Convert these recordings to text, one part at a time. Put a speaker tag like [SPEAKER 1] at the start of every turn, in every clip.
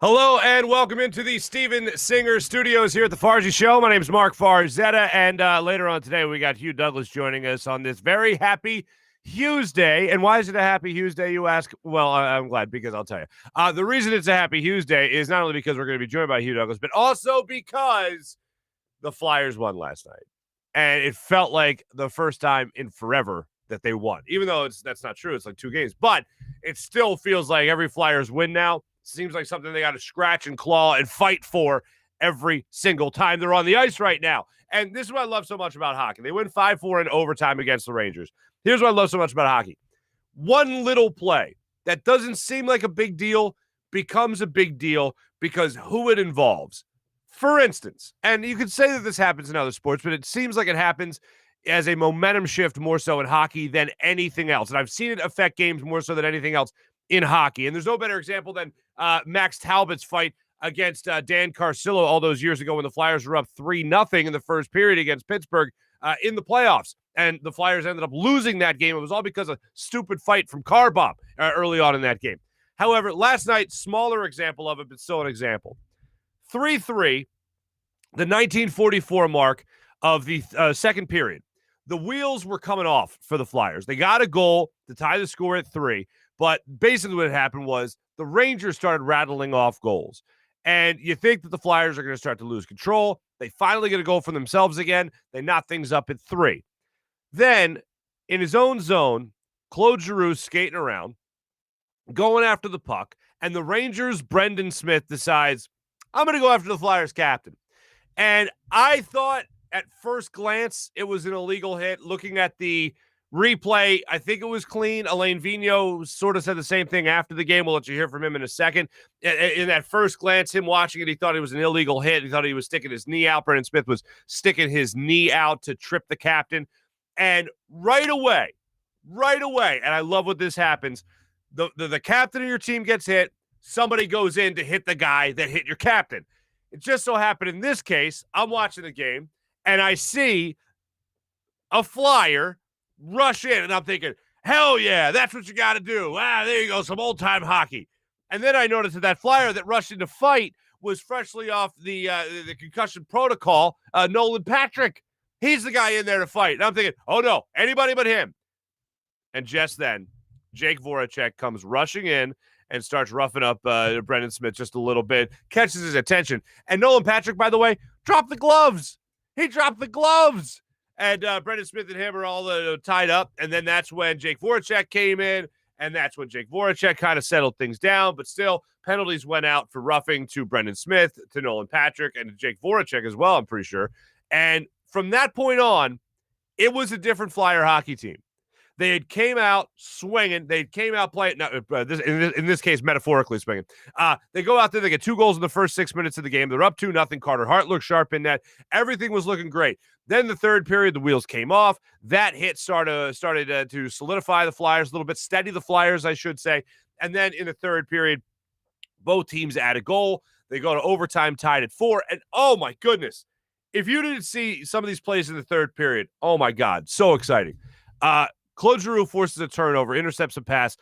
[SPEAKER 1] Hello and welcome into the Steven Singer Studios here at the Farzy Show. My name is Marc Farzetta, and later on today we got Hugh Douglas joining us on this very happy Hugh's Day. And why is it a happy Hugh's Day, you ask? Well, I'm glad because I'll tell you. The reason it's a happy Hugh's Day is not only because we're going to be joined by Hugh Douglas, but also because the Flyers won last night. And it felt like the first time in forever that they won, even though that's not true. It's like 2 games, but it still feels like every Flyers win now seems like something they got to scratch and claw and fight for every single time they're on the ice right now. And this is what I love so much about hockey. They win 5-4 in overtime against the Rangers. Here's what I love so much about hockey. One little play that doesn't seem like a big deal becomes a big deal because who it involves. For instance, and you could say that this happens in other sports, but it seems like it happens as a momentum shift more so in hockey than anything else. And I've seen it affect games more so than anything else in hockey. And there's no better example than Max Talbot's fight against Dan Carcillo all those years ago when the Flyers were up 3-0 in the first period against Pittsburgh in the playoffs. And the Flyers ended up losing that game. It was all because of a stupid fight from Carbomb early on in that game. However, last night, smaller example of it, but still an example. 3-3, the 1944 mark of the second period. The wheels were coming off for the Flyers. They got a goal to tie the score at 3, but basically what happened was the Rangers started rattling off goals. And you think that the Flyers are going to start to lose control. They finally get a goal for themselves again. They knot things up at 3. Then, in his own zone, Claude Giroux skating around, going after the puck, and the Rangers' Brendan Smith decides, I'm going to go after the Flyers captain. And I thought at first glance it was an illegal hit. Looking at the replay, I think it was clean. Alain Vigneault sort of said the same thing after the game. We'll let you hear from him in a second. In that first glance, him watching it, he thought it was an illegal hit. He thought he was sticking his knee out. Brendan Smith was sticking his knee out to trip the captain. And right away, and I love what this happens, the captain of your team gets hit. Somebody goes in to hit the guy that hit your captain. It just so happened in this case, I'm watching the game, and I see a Flyer rush in, and I'm thinking, hell yeah, that's what you got to do. There you go, some old-time hockey. And then I noticed that Flyer that rushed in to fight was freshly off the concussion protocol, Nolan Patrick. He's the guy in there to fight. And I'm thinking, oh, no, anybody but him. And just then, Jake Voracek comes rushing in and starts roughing up Brendan Smith just a little bit, catches his attention. And Nolan Patrick, by the way, dropped the gloves. He dropped the gloves. And Brendan Smith and him are all tied up. And then that's when Jake Voracek came in. And that's when Jake Voracek kind of settled things down. But still, penalties went out for roughing to Brendan Smith, to Nolan Patrick, and to Jake Voracek as well, I'm pretty sure. And from that point on, it was a different Flyer hockey team. They had came out swinging. They came out playing. No, in this case, metaphorically swinging. They go out there. They get 2 goals in the first 6 minutes of the game. They're up 2-0. Carter Hart looked sharp in that. Everything was looking great. Then the third period, the wheels came off. That hit started to solidify the Flyers a little bit, steady the Flyers, I should say. And then in the third period, both teams add a goal. They go to overtime, tied at 4. And oh my goodness, if you didn't see some of these plays in the third period, oh my God, so exciting. Claude Giroux forces a turnover, intercepts a pass,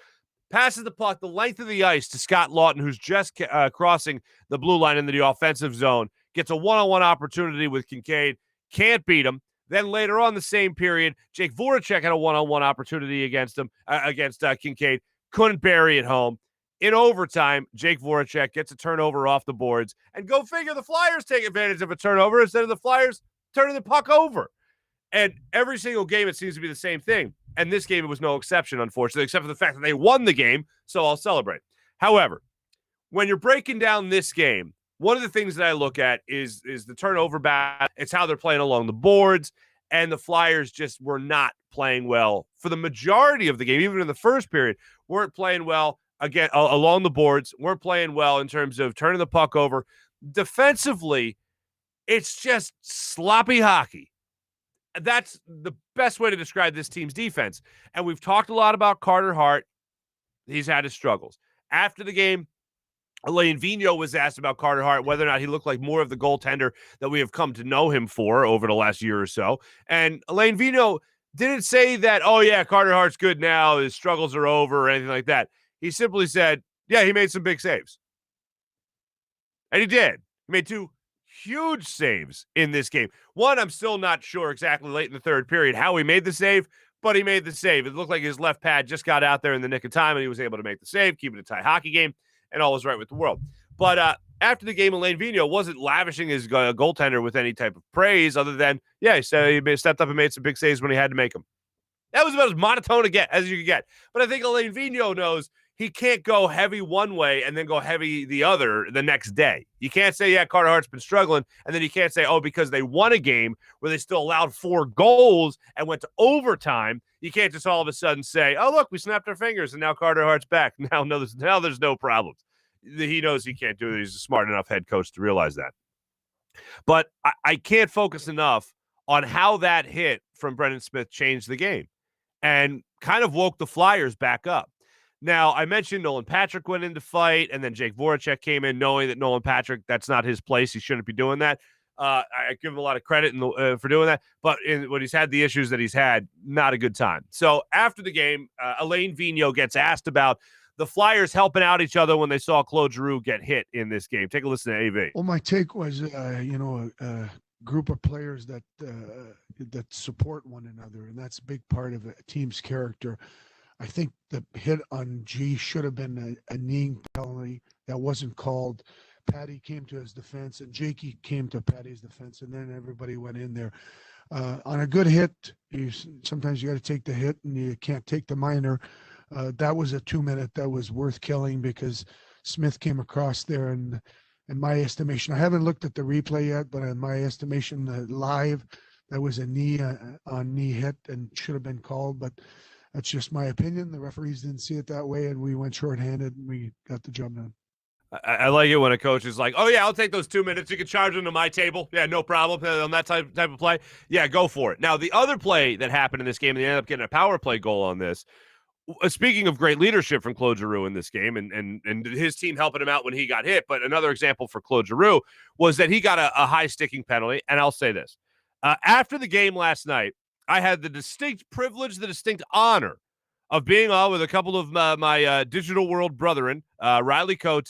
[SPEAKER 1] passes the puck the length of the ice to Scott Lawton, who's just crossing the blue line into the offensive zone, gets a one-on-one opportunity with Kincaid, can't beat him. Then later on the same period, Jake Voracek had a one-on-one opportunity against him, against Kincaid, couldn't bury it home. In overtime, Jake Voracek gets a turnover off the boards, and go figure, the Flyers take advantage of a turnover instead of the Flyers turning the puck over. And every single game, it seems to be the same thing. And this game, it was no exception, unfortunately, except for the fact that they won the game, so I'll celebrate. However, when you're breaking down this game, one of the things that I look at is the turnover battle. It's how they're playing along the boards, and the Flyers just were not playing well for the majority of the game, even in the first period, weren't playing well again along the boards, weren't playing well in terms of turning the puck over. Defensively, it's just sloppy hockey. That's the best way to describe this team's defense. And we've talked a lot about Carter Hart. He's had his struggles. After the game, Alain Vigneault was asked about Carter Hart, whether or not he looked like more of the goaltender that we have come to know him for over the last year or so. And Alain Vigneault didn't say that, oh, yeah, Carter Hart's good now, his struggles are over or anything like that. He simply said, yeah, he made some big saves. And he did. He made 2 huge saves in this game. One, I'm still not sure exactly late in the third period how he made the save, but he made the save. It looked like his left pad just got out there in the nick of time, and he was able to make the save, keep it a tight hockey game, and all was right with the world. But after the game, Alain Vigneault wasn't lavishing his goaltender with any type of praise other than, he said he stepped up and made some big saves when he had to make them. That was about as monotone as you could get. But I think Alain Vigneault knows he can't go heavy one way and then go heavy the other the next day. You can't say, Carter Hart's been struggling, and then you can't say, because they won a game where they still allowed 4 goals and went to overtime. You can't just all of a sudden say, look, we snapped our fingers and now Carter Hart's back. Now there's no problems. He knows he can't do it. He's a smart enough head coach to realize that. But I can't focus enough on how that hit from Brendan Smith changed the game and kind of woke the Flyers back up. Now, I mentioned Nolan Patrick went into fight, and then Jake Voracek came in knowing that Nolan Patrick, that's not his place. He shouldn't be doing that. I give him a lot of credit for doing that. But when he's had the issues that he's had, not a good time. So after the game, Alain Vigneault gets asked about the Flyers helping out each other when they saw Claude Giroux get hit in this game. Take a listen to AV.
[SPEAKER 2] Well, my take was, a group of players that support one another, and that's a big part of a team's character. I think the hit on G should have been a kneeing penalty that wasn't called. Patty came to his defense, and Jakey came to Patty's defense, and then everybody went in there. On a good hit, sometimes you got to take the hit, and you can't take the minor. That was a 2-minute that was worth killing because Smith came across there, and in my estimation, I haven't looked at the replay yet, but in my estimation, live, that was a knee hit and should have been called, but that's just my opinion. The referees didn't see it that way, and we went shorthanded, and we got the job done.
[SPEAKER 1] I like it when a coach is like, I'll take those 2 minutes. You can charge them to my table. Yeah, no problem on that type of play. Yeah, go for it. Now, the other play that happened in this game, and they ended up getting a power play goal on this, speaking of great leadership from Claude Giroux in this game and his team helping him out when he got hit, but another example for Claude Giroux was that he got a high sticking penalty, and I'll say this. After the game last night, I had the distinct privilege, the distinct honor of being on with a couple of my digital world brethren, Riley Cote,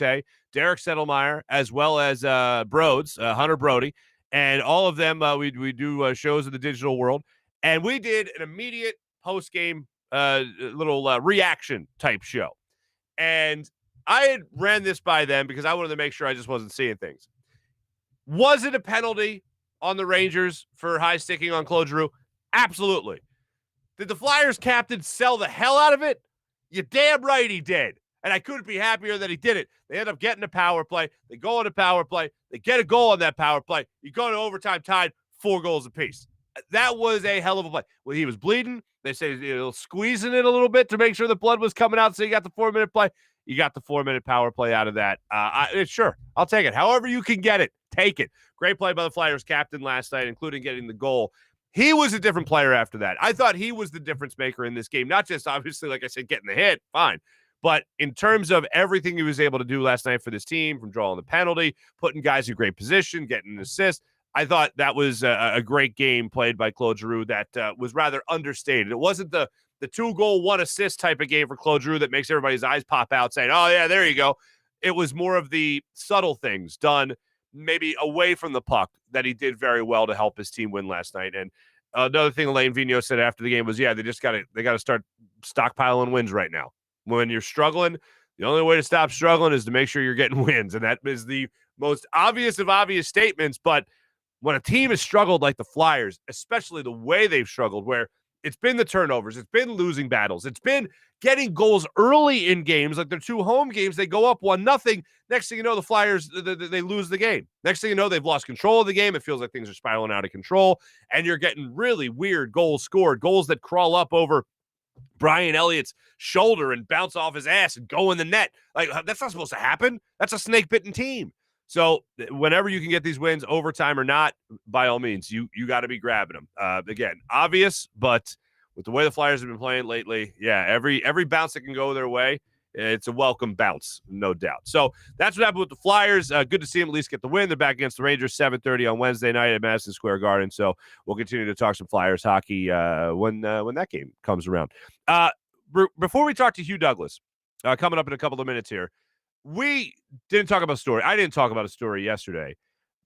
[SPEAKER 1] Derek Settlemeyer, as well as Broads, Hunter Brody, and all of them, we do shows in the digital world, and we did an immediate post-game little reaction type show. And I had ran this by them because I wanted to make sure I just wasn't seeing things. Was it a penalty on the Rangers for high sticking on Claude Giroux? Absolutely. Did the Flyers captain sell the hell out of it? You damn right he did. And I couldn't be happier that he did it. They end up getting a power play. They go on a power play. They get a goal on that power play. You go to overtime tied, 4 goals apiece. That was a hell of a play. Well, he was bleeding. They say squeezing it a little bit to make sure the blood was coming out. So you got the 4-minute play. You got the 4-minute power play out of that. Sure, I'll take it. However you can get it, take it. Great play by the Flyers captain last night, including getting the goal. He was a different player after that. I thought he was the difference maker in this game. Not just, obviously, like I said, getting the hit, fine. But in terms of everything he was able to do last night for this team, from drawing the penalty, putting guys in great position, getting an assist, I thought that was a great game played by Claude Giroux that was rather understated. It wasn't the 2-goal, 1-assist type of game for Claude Giroux that makes everybody's eyes pop out saying, oh, yeah, there you go. It was more of the subtle things done maybe away from the puck that he did very well to help his team win last night. And another thing Alain Vigneault said after the game was, they got to start stockpiling wins right now. When you're struggling, the only way to stop struggling is to make sure you're getting wins. And that is the most obvious of obvious statements. But when a team has struggled like the Flyers, especially the way they've struggled, where it's been the turnovers, it's been losing battles, it's been getting goals early in games, like their 2 home games, they go up 1-0. Next thing you know, the Flyers, they lose the game. Next thing you know, they've lost control of the game. It feels like things are spiraling out of control, and you're getting really weird goals scored, goals that crawl up over Brian Elliott's shoulder and bounce off his ass and go in the net. Like, that's not supposed to happen. That's a snake-bitten team. So whenever you can get these wins, overtime or not, by all means, you got to be grabbing them. Again, obvious, but with the way the Flyers have been playing lately, every bounce that can go their way, it's a welcome bounce, no doubt. So that's what happened with the Flyers. Good to see them at least get the win. They're back against the Rangers 7:30 on Wednesday night at Madison Square Garden. So we'll continue to talk some Flyers hockey when that game comes around. Before we talk to Hugh Douglas, coming up in a couple of minutes here, we didn't talk about a story. I didn't talk about a story yesterday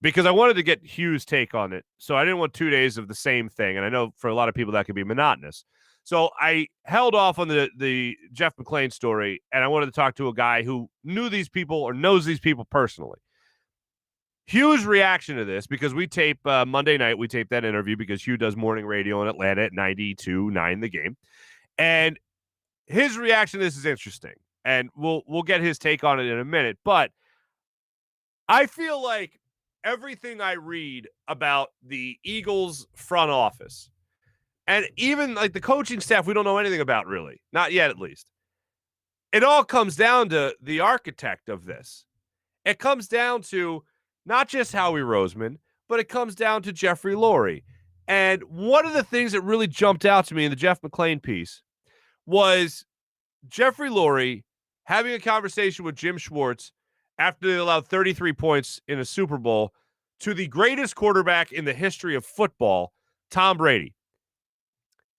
[SPEAKER 1] because I wanted to get Hugh's take on it. So I didn't want 2 days of the same thing. And I know for a lot of people that could be monotonous. So I held off on the Jeff McClain story, and I wanted to talk to a guy who knew these people or knows these people personally. Hugh's reaction to this, because we tape Monday night, we tape that interview because Hugh does morning radio in Atlanta at 92.9 The Game. And his reaction to this is interesting. And we'll get his take on it in a minute. But I feel like everything I read about the Eagles front office, and even like the coaching staff, we don't know anything about really. Not yet, at least. It all comes down to the architect of this. It comes down to not just Howie Roseman, but it comes down to Jeffrey Lurie. And one of the things that really jumped out to me in the Jeff McClain piece was Jeffrey Lurie having a conversation with Jim Schwartz after they allowed 33 points in a Super Bowl to the greatest quarterback in the history of football, Tom Brady,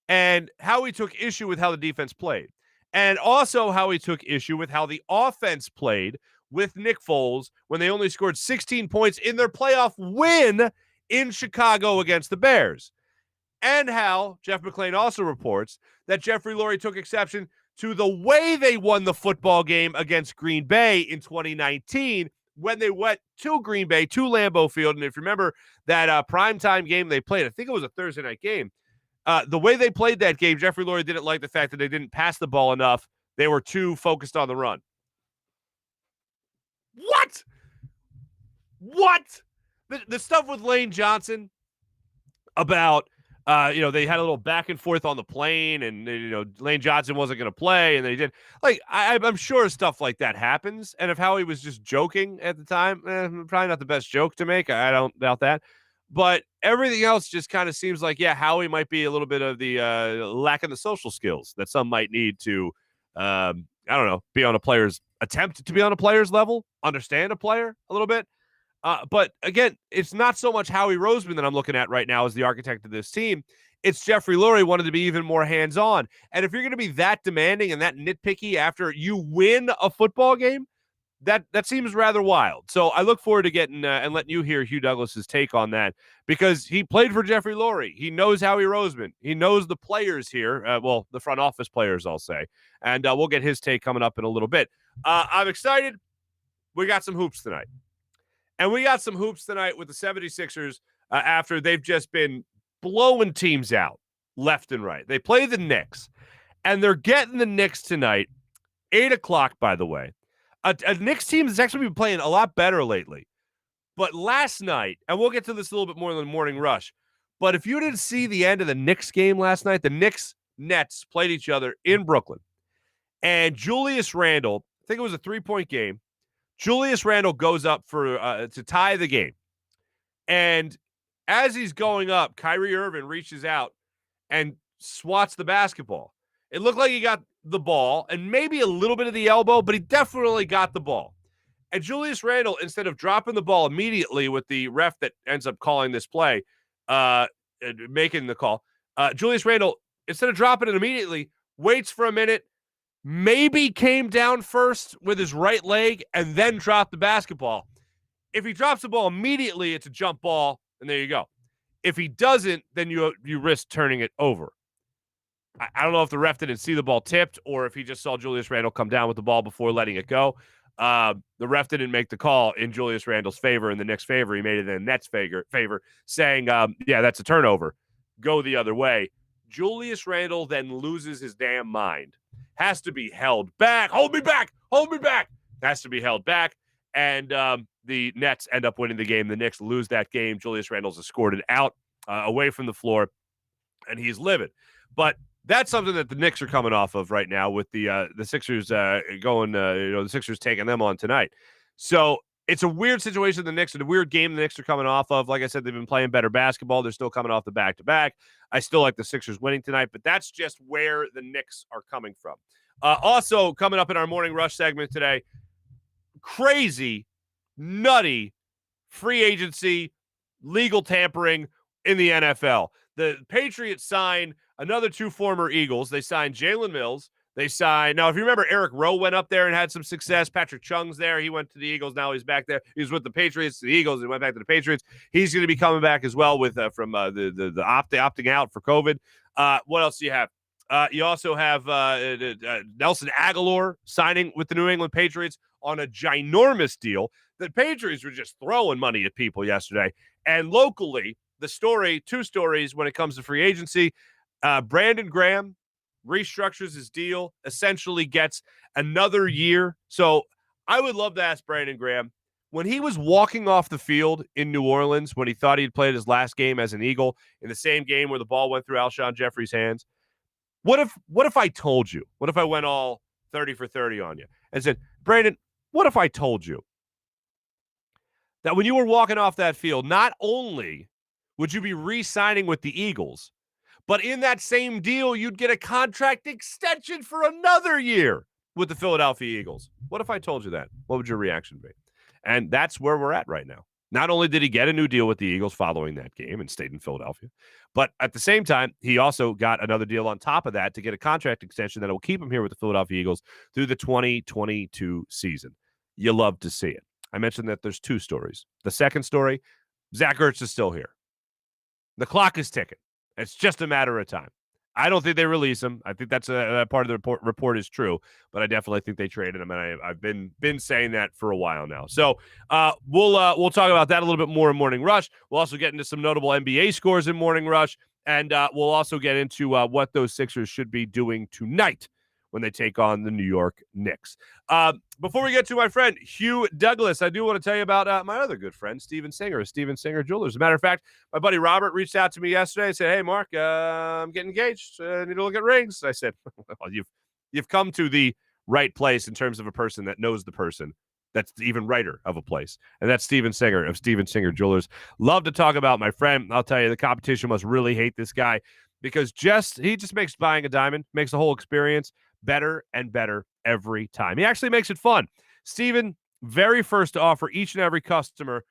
[SPEAKER 1] and how he took issue with how the defense played, and also how he took issue with how the offense played with Nick Foles when they only scored 16 points in their playoff win in Chicago against the Bears. And how Jeff McClain also reports that Jeffrey Lurie took exception to the way they won the football game against Green Bay in 2019 when they went to Green Bay, to Lambeau Field. And if you remember that primetime game they played, I think it was a Thursday night game, the way they played that game, Jeffrey Lurie didn't like the fact that they didn't pass the ball enough. They were too focused on the run. What? The stuff with Lane Johnson about, they had a little back and forth on the plane, and, Lane Johnson wasn't going to play, and they did. Like, I'm sure stuff like that happens, and if Howie was just joking at the time, probably not the best joke to make. I don't doubt that. But everything else just kind of seems like, Howie might be a little bit of the lacking the social skills that some might need to, be on a player's attempt to be on a player's level, understand a player a little bit. But again, it's not so much Howie Roseman that I'm looking at right now as the architect of this team. It's Jeffrey Lurie wanted to be even more hands-on. And if you're going to be that demanding and that nitpicky after you win a football game, that seems rather wild. So I look forward to getting and letting you hear Hugh Douglas's take on that, because he played for Jeffrey Lurie. He knows Howie Roseman. He knows the players here. The front office players, I'll say. And we'll get his take coming up in a little bit. I'm excited. We got some hoops tonight. And we got some hoops tonight with the 76ers after they've just been blowing teams out left and right. They play the Knicks, and they're getting the Knicks tonight, 8 o'clock, by the way. A Knicks team that's actually been playing a lot better lately. But last night, and we'll get to this a little bit more in the morning rush, but if you didn't see the end of the Knicks game last night, the Knicks-Nets played each other in Brooklyn. And Julius Randle, I think it was a 3-point game, Julius Randle goes up for to tie the game. And as he's going up, Kyrie Irving reaches out and swats the basketball. It looked like he got the ball and maybe a little bit of the elbow, but he definitely got the ball. And Julius Randle, instead of dropping the ball immediately with the ref that ends up calling this play, making the call, Julius Randle, instead of dropping it immediately, waits for a minute, maybe came down first with his right leg and then dropped the basketball. If he drops the ball immediately, it's a jump ball, and there you go. If he doesn't, then you risk turning it over. I don't know if the ref didn't see the ball tipped or if he just saw Julius Randle come down with the ball before letting it go. The ref didn't make the call in Julius Randle's favor, in the Knicks' favor. He made it in the Nets' favor, saying, that's a turnover. Go the other way. Julius Randle then loses his damn mind. Has to be held back. Hold me back. Has to be held back. And the Nets end up winning the game. The Knicks lose that game. Julius Randle's escorted out away from the floor, and he's livid. But that's something that the Knicks are coming off of right now with the Sixers the Sixers taking them on tonight. So it's a weird situation. The Knicks, a weird game the Knicks are coming off of. Like I said, they've been playing better basketball. They're still coming off the back-to-back. I still like the Sixers winning tonight, but that's just where the Knicks are coming from. Also, coming up in our Morning Rush segment today, crazy, nutty free agency, legal tampering in the NFL. The Patriots signed another two former Eagles. They signed Jalen Mills. They signed. Now, if you remember, Eric Rowe went up there and had some success. Patrick Chung's there. He went to the Eagles. Now he's back there. He was with the Patriots, the Eagles, and went back to the Patriots. He's going to be coming back as well with from the opting out for COVID. What else do you have? You also have Nelson Aguilar signing with the New England Patriots on a ginormous deal. The Patriots were just throwing money at people yesterday. And locally, two stories when it comes to free agency. Brandon Graham restructures his deal, essentially gets another year. So I would love to ask Brandon Graham, when he was walking off the field in New Orleans, when he thought he'd played his last game as an Eagle in the same game where the ball went through Alshon Jeffrey's hands, what if I told you? What if I went all 30 for 30 on you and said, Brandon, what if I told you that when you were walking off that field, not only would you be re-signing with the Eagles, but in that same deal, you'd get a contract extension for another year with the Philadelphia Eagles? What if I told you that? What would your reaction be? And that's where we're at right now. Not only did he get a new deal with the Eagles following that game and stayed in Philadelphia, but at the same time, he also got another deal on top of that to get a contract extension that will keep him here with the Philadelphia Eagles through the 2022 season. You love to see it. I mentioned that there's two stories. The second story, Zach Ertz is still here. The clock is ticking. It's just a matter of time. I don't think they release him. I think that's a part of the report is true, but I definitely think they traded him, and I've been saying that for a while now. So we'll talk about that a little bit more in Morning Rush. We'll also get into some notable NBA scores in Morning Rush, and we'll also get into what those Sixers should be doing tonight when they take on the New York Knicks. Before we get to my friend Hugh Douglas, I do want to tell you about my other good friend, Steven Singer of Steven Singer Jewelers. As a matter of fact, my buddy Robert reached out to me yesterday and said, "Hey, Mark, I'm getting engaged. I need to look at rings." I said, "Well, you've come to the right place in terms of a person that knows the person that's even righter of a place, and that's Steven Singer of Steven Singer Jewelers." Love to talk about my friend. I'll tell you, the competition must really hate this guy because he just makes buying a diamond, makes the whole experience better and better every time. He actually makes it fun. Steven, very first to offer each and every customer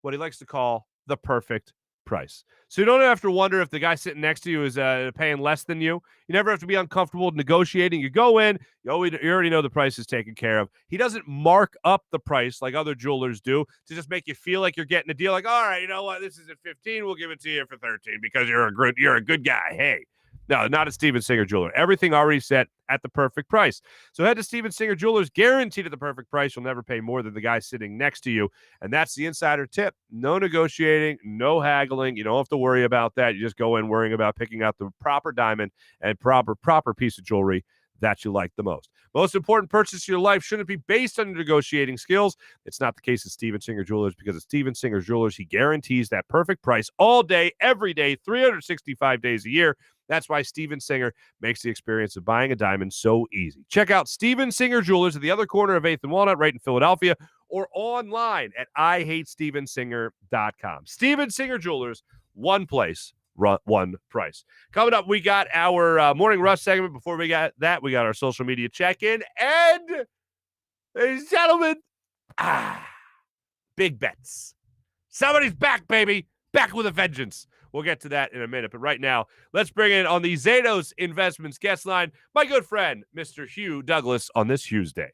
[SPEAKER 1] what he likes to call the perfect price. So you don't have to wonder if the guy sitting next to you is paying less than you. You never have to be uncomfortable negotiating. You go in, you already know the price is taken care of. He doesn't mark up the price like other jewelers do to just make you feel like you're getting a deal. Like, all right, you know what? This is at 15. We'll give it to you for 13 because you're a good guy. Hey. No, not a Steven Singer Jeweler. Everything already set at the perfect price. So head to Steven Singer Jewelers, guaranteed at the perfect price. You'll never pay more than the guy sitting next to you. And that's the insider tip. No negotiating, no haggling. You don't have to worry about that. You just go in worrying about picking out the proper diamond and proper piece of jewelry that you like the most. Most important purchase of your life shouldn't be based on your negotiating skills. It's not the case at Steven Singer Jewelers because at Steven Singer Jewelers, he guarantees that perfect price all day, every day, 365 days a year. That's why Steven Singer makes the experience of buying a diamond so easy. Check out Steven Singer Jewelers at the other corner of 8th and Walnut, right in Philadelphia, or online at IHateStevenSinger.com. Steven Singer Jewelers, one place, one price. Coming up, we got our Morning Rush segment. Before we got that, we got our social media check-in. And, ladies and gentlemen, big bets. Somebody's back, baby. Back with a vengeance. We'll get to that in a minute. But right now, let's bring in on the Zatos Investments guest line, my good friend, Mr. Hugh Douglas, on this Hugh's Day.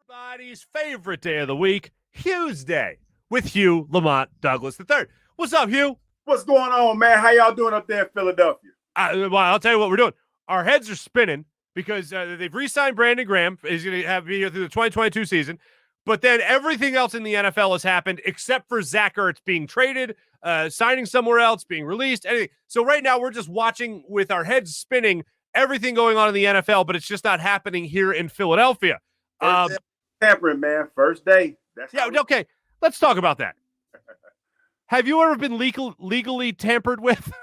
[SPEAKER 1] Everybody's favorite day of the week, Hugh's Day, with Hugh Lamont Douglas III. What's up, Hugh?
[SPEAKER 3] What's going on, man? How y'all doing up there in Philadelphia?
[SPEAKER 1] Well, I'll tell you what we're doing. Our heads are spinning because they've re-signed Brandon Graham. He's going to be here through the 2022 season. But then everything else in the NFL has happened except for Zach Ertz being traded, signing somewhere else, being released, anything. So right now we're just watching with our heads spinning everything going on in the NFL, but it's just not happening here in Philadelphia.
[SPEAKER 3] Tampering, man. First day.
[SPEAKER 1] Okay. Let's talk about that. Have you ever been legally tampered with?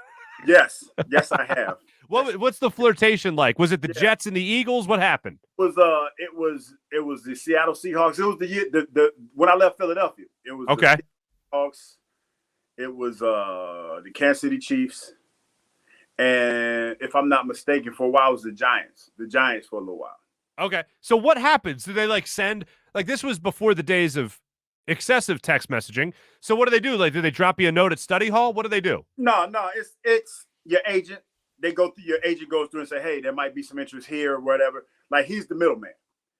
[SPEAKER 3] Yes, I have.
[SPEAKER 1] What's the flirtation like? Was it the Jets and the Eagles? What happened?
[SPEAKER 3] It was the Seattle Seahawks. It was the year when I left Philadelphia. It was
[SPEAKER 1] okay.
[SPEAKER 3] The Seahawks. It was the Kansas City Chiefs, and if I'm not mistaken, for a while it was the Giants. The Giants for a little while.
[SPEAKER 1] Okay, so what happens? Do they send this was before the days of excessive text messaging. So what do they do? Like, do they drop you a note at study hall? What do they do?
[SPEAKER 3] No, it's your agent. They go through, your agent goes through and say, hey, there might be some interest here or whatever. Like, he's the middleman.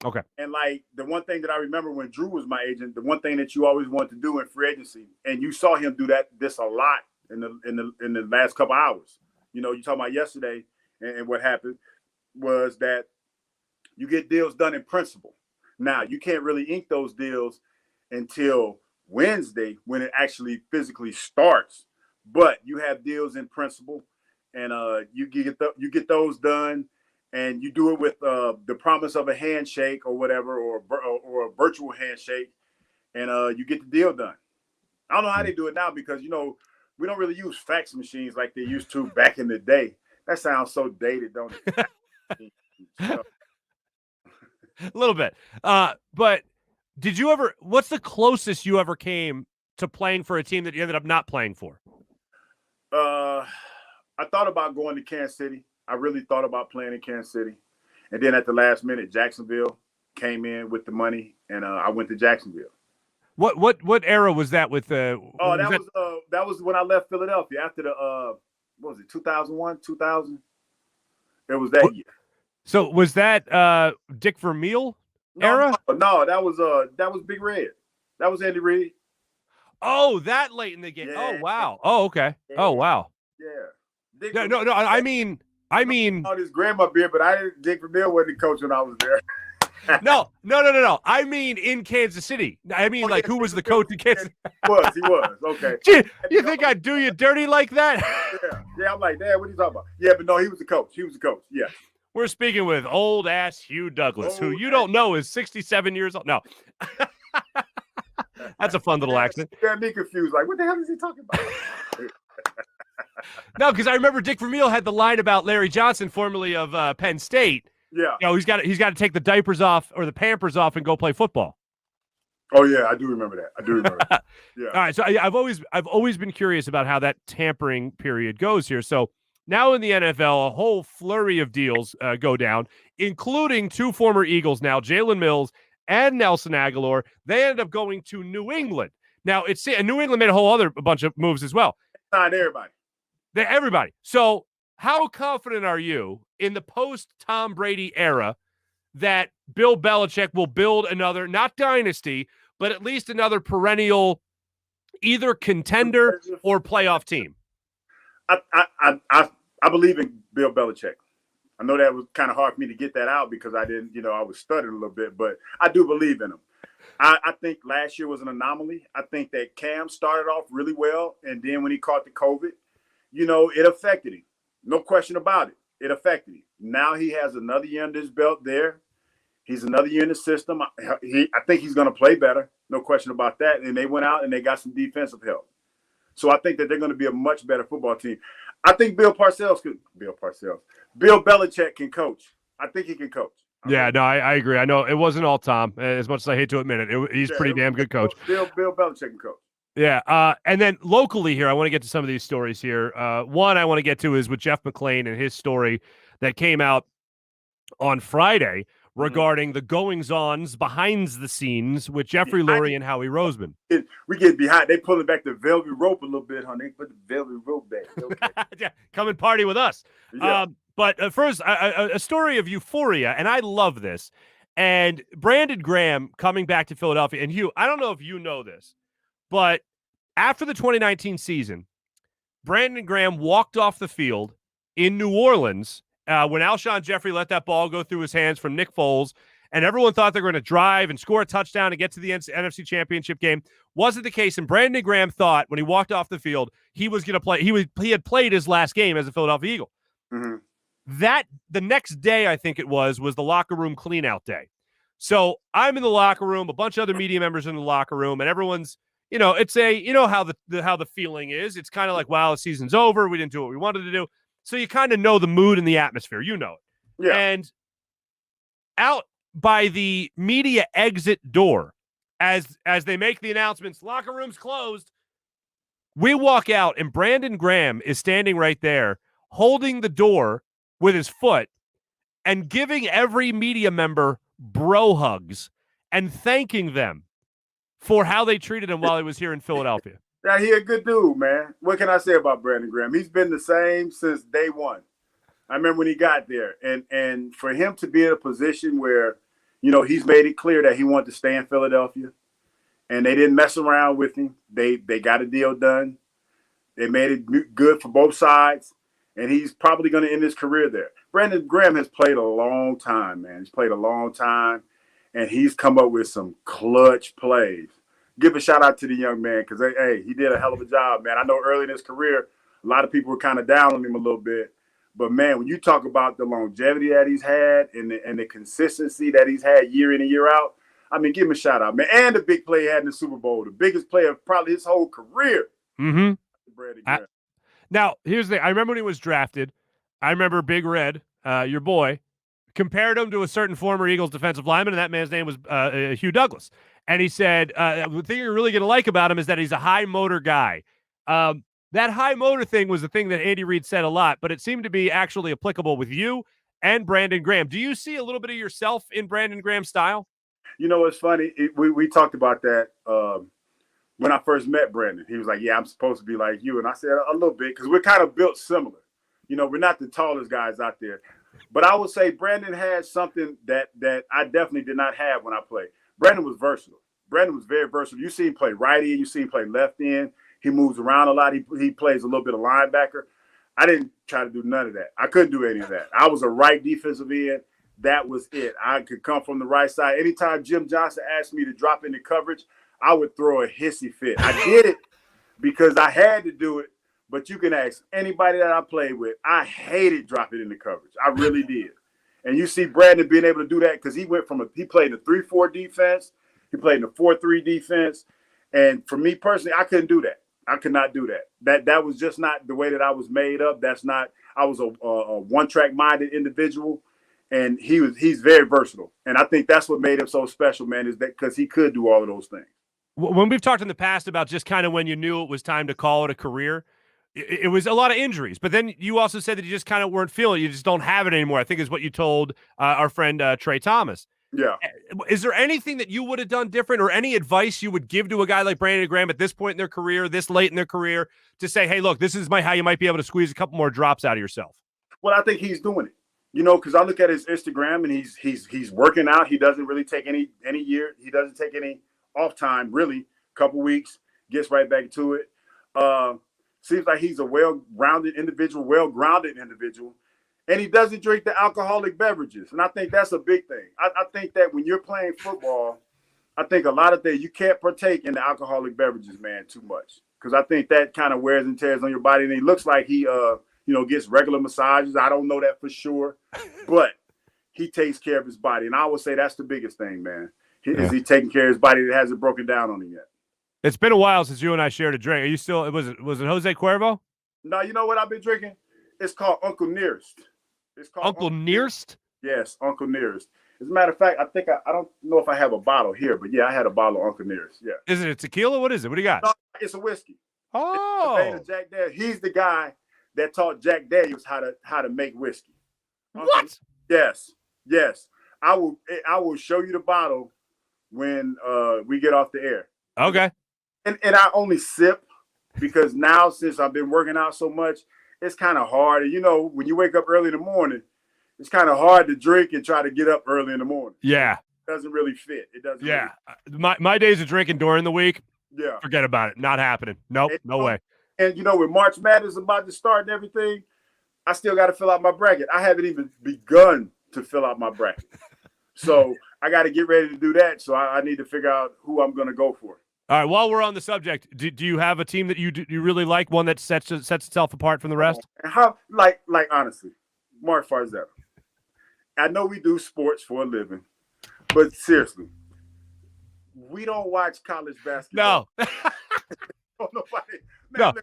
[SPEAKER 1] Okay.
[SPEAKER 3] And like, the one thing that I remember when Drew was my agent, the one thing that you always wanted to do in free agency, and you saw him do this a lot in the last couple hours. You know, you talking about yesterday, and what happened was that you get deals done in principle. Now, you can't really ink those deals until Wednesday when it actually physically starts, but you have deals in principle, and you get those done, and you do it with the promise of a handshake or whatever, or a virtual handshake, and you get the deal done. I don't know how they do it now because, you know, we don't really use fax machines like they used to back in the day. That sounds so dated, don't it?
[SPEAKER 1] A little bit. But did you ever, what's the closest you ever came to playing for a team that you ended up not playing for?
[SPEAKER 3] I thought about going to Kansas City. I really thought about playing in Kansas City. And then at the last minute, Jacksonville came in with the money, and I went to Jacksonville.
[SPEAKER 1] What era was that with
[SPEAKER 3] that was when I left Philadelphia after the what was it, 2001, 2000? It was that year.
[SPEAKER 1] So was that Dick Vermeil era?
[SPEAKER 3] No, that was Big Red. That was Andy Reid.
[SPEAKER 1] Oh, that late in the game. Yeah. Oh wow. Oh okay. Yeah. Oh wow.
[SPEAKER 3] Yeah.
[SPEAKER 1] No. I mean.
[SPEAKER 3] On his grandma beard, but Dick Vermeil wasn't the coach when I was there.
[SPEAKER 1] No. I mean, in Kansas City. I mean, who was the coach in Kansas?
[SPEAKER 3] He was. Okay.
[SPEAKER 1] Gee, you think I'd do you dirty like that?
[SPEAKER 3] Yeah. I'm like, Dad, what are you talking about? Yeah, but no, he was the coach. Yeah.
[SPEAKER 1] We're speaking with old-ass Hugh Douglas, who you don't know is 67 years old. No. That's a fun little accent.
[SPEAKER 3] Got me confused. Like, what the hell is he talking about?
[SPEAKER 1] No, because I remember Dick Vermeil had the line about Larry Johnson, formerly of Penn State.
[SPEAKER 3] Yeah.
[SPEAKER 1] You know, he's got to take the diapers off or the Pampers off and go play football.
[SPEAKER 3] Oh yeah, I do remember that. Yeah.
[SPEAKER 1] All right, so I've always been curious about how that tampering period goes here. So now in the NFL, a whole flurry of deals go down, including two former Eagles now, Jalen Mills and Nelson Aguilar. They ended up going to New England. Now New England made a bunch of moves as well.
[SPEAKER 3] Signed everybody.
[SPEAKER 1] Everybody. So how confident are you in the post-Tom Brady era that Bill Belichick will build another, not dynasty, but at least another perennial either contender or playoff team?
[SPEAKER 3] I believe in Bill Belichick. I know that was kind of hard for me to get that out because I didn't, I was stuttering a little bit, but I do believe in him. I think last year was an anomaly. I think that Cam started off really well, and then when he caught the COVID, it affected him. No question about it. It affected him. Now he has another year under his belt there. He's another year in the system. I think he's going to play better. No question about that. And they went out and they got some defensive help. So I think that they're going to be a much better football team. I think Bill Belichick can coach. I think he can coach.
[SPEAKER 1] Yeah, no, I agree. I know it wasn't all Tom, as much as I hate to admit it. He's pretty damn good coach.
[SPEAKER 3] Bill Belichick can coach.
[SPEAKER 1] Yeah, and then locally here, I want to get to some of these stories here. One I want to get to is with Jeff McClain and his story that came out on Friday regarding the goings-ons behind the scenes with Jeffrey Lurie and Howie Roseman.
[SPEAKER 3] We get behind. They pulling back the velvet rope a little bit, honey. They put the velvet rope back. Okay.
[SPEAKER 1] Yeah, come and party with us.
[SPEAKER 3] Yeah.
[SPEAKER 1] But first, a story of euphoria, and I love this. And Brandon Graham coming back to Philadelphia. And Hugh, I don't know if you know this, but after the 2019 season, Brandon Graham walked off the field in New Orleans when Alshon Jeffrey let that ball go through his hands from Nick Foles, and everyone thought they were going to drive and score a touchdown and get to the NFC Championship game. Wasn't the case, and Brandon Graham thought when he walked off the field he was going to play. He had played his last game as a Philadelphia Eagle.
[SPEAKER 3] Mm-hmm.
[SPEAKER 1] The next day, I think it was the locker room clean-out day. So I'm in the locker room, a bunch of other media members in the locker room, and everyone's, it's how the feeling is. It's kind of like, wow, the season's over. We didn't do what we wanted to do. So you kind of know the mood and the atmosphere. You know it.
[SPEAKER 3] Yeah.
[SPEAKER 1] And out by the media exit door, as they make the announcements, locker room's closed, we walk out, and Brandon Graham is standing right there, holding the door with his foot and giving every media member bro hugs and thanking them for how they treated him while he was here in Philadelphia.
[SPEAKER 3] Yeah, he a good dude, man. What can I say about Brandon Graham? He's been the same since day one. I remember when he got there, and for him to be in a position where, he's made it clear that he wanted to stay in Philadelphia, and they didn't mess around with him. They got a deal done. They made it good for both sides, and he's probably going to end his career there. Brandon Graham has played a long time, man. He's played a long time, and he's come up with some clutch plays. Give a shout out to the young man because, hey, he did a hell of a job, man. I know early in his career, a lot of people were kind of down on him a little bit. But, man, when you talk about the longevity that he's had and the consistency that he's had year in and year out, I mean, give him a shout out, man. And the big play he had in the Super Bowl, the biggest play of probably his whole career.
[SPEAKER 1] Mm-hmm.
[SPEAKER 3] Brandon Graham.
[SPEAKER 1] Now, here's the thing. I remember when he was drafted. I remember Big Red, your boy, compared him to a certain former Eagles defensive lineman, and that man's name was Hugh Douglas. And he said, the thing you're really going to like about him is that he's a high motor guy. That high motor thing was the thing that Andy Reid said a lot, but it seemed to be actually applicable with you and Brandon Graham. Do you see a little bit of yourself in Brandon Graham's style?
[SPEAKER 3] It's funny. We talked about that when I first met Brandon. He was like, yeah, I'm supposed to be like you. And I said a little bit because we're kind of built similar. We're not the tallest guys out there. But I would say Brandon had something that I definitely did not have when I played. Brandon was versatile. Brandon was very versatile. You see him play right end. You see him play left end. He moves around a lot. He plays a little bit of linebacker. I didn't try to do none of that. I couldn't do any of that. I was a right defensive end. That was it. I could come from the right side. Anytime Jim Johnson asked me to drop into coverage, I would throw a hissy fit. I did it because I had to do it. But you can ask anybody that I played with. I hated dropping into coverage. I really did. And you see Brandon being able to do that because he played in a 3-4 defense. He played in a 4-3 defense. And for me personally, I couldn't do that. I could not do that. That was just not the way that I was made up. I was a one-track minded individual, and he's very versatile. And I think that's what made him so special, man, is that because he could do all of those things.
[SPEAKER 1] When we've talked in the past about just kind of when you knew it was time to call it a career, it was a lot of injuries. But then you also said that you just kind of weren't feeling it. You just don't have it anymore, I think is what you told our friend Trey Thomas.
[SPEAKER 3] Yeah.
[SPEAKER 1] Is there anything that you would have done different or any advice you would give to a guy like Brandon Graham at this point in their career, this late in their career, to say, hey, look, this is how you might be able to squeeze a couple more drops out of yourself?
[SPEAKER 3] Well, I think he's doing it, because I look at his Instagram and he's working out. He doesn't really take any year. He doesn't take any off time, really. Couple weeks, gets right back to it. Seems like he's a well-grounded individual. And he doesn't drink the alcoholic beverages. And I think that's a big thing. I think that when you're playing football, I think a lot of things, you can't partake in the alcoholic beverages, man, too much. Because I think that kind of wears and tears on your body. And he looks like he, gets regular massages. I don't know that for sure. But he takes care of his body. And I would say that's the biggest thing, man. Is he taking care of his body that hasn't broken down on him yet?
[SPEAKER 1] It's been a while since you and I shared a drink. Are you still, was it Jose Cuervo?
[SPEAKER 3] No, you know what I've been drinking? It's called Uncle Nearest. It's called
[SPEAKER 1] Uncle Nearest?
[SPEAKER 3] Yes, Uncle Nearest. As a matter of fact, I don't know if I have a bottle here, but yeah, I had a bottle of Uncle Nearest. Yeah.
[SPEAKER 1] Is it a tequila? What is it? What do you got?
[SPEAKER 3] No, it's a whiskey.
[SPEAKER 1] Oh.
[SPEAKER 3] It's Jack Daniels. He's the guy that taught Jack Daniels how to make whiskey.
[SPEAKER 1] What?
[SPEAKER 3] Yes. I will show you the bottle when we get off the air.
[SPEAKER 1] Okay.
[SPEAKER 3] And I only sip because now since I've been working out so much, it's kind of hard. And when you wake up early in the morning, it's kind of hard to drink and try to get up early in the morning.
[SPEAKER 1] Yeah.
[SPEAKER 3] It doesn't really fit. It doesn't.
[SPEAKER 1] Yeah. My days of drinking during the week,
[SPEAKER 3] yeah.
[SPEAKER 1] Forget about it. Not happening. Nope. No way.
[SPEAKER 3] And when March Madness is about to start and everything, I still got to fill out my bracket. I haven't even begun to fill out my bracket. So I got to get ready to do that. So I need to figure out who I'm going to go for.
[SPEAKER 1] All right. While we're on the subject, do you have a team that you really like, one that sets itself apart from the rest?
[SPEAKER 3] How honestly, Marc Farzetta. I know we do sports for a living, but seriously, we don't watch college basketball.
[SPEAKER 1] No.
[SPEAKER 3] Nobody.
[SPEAKER 1] No.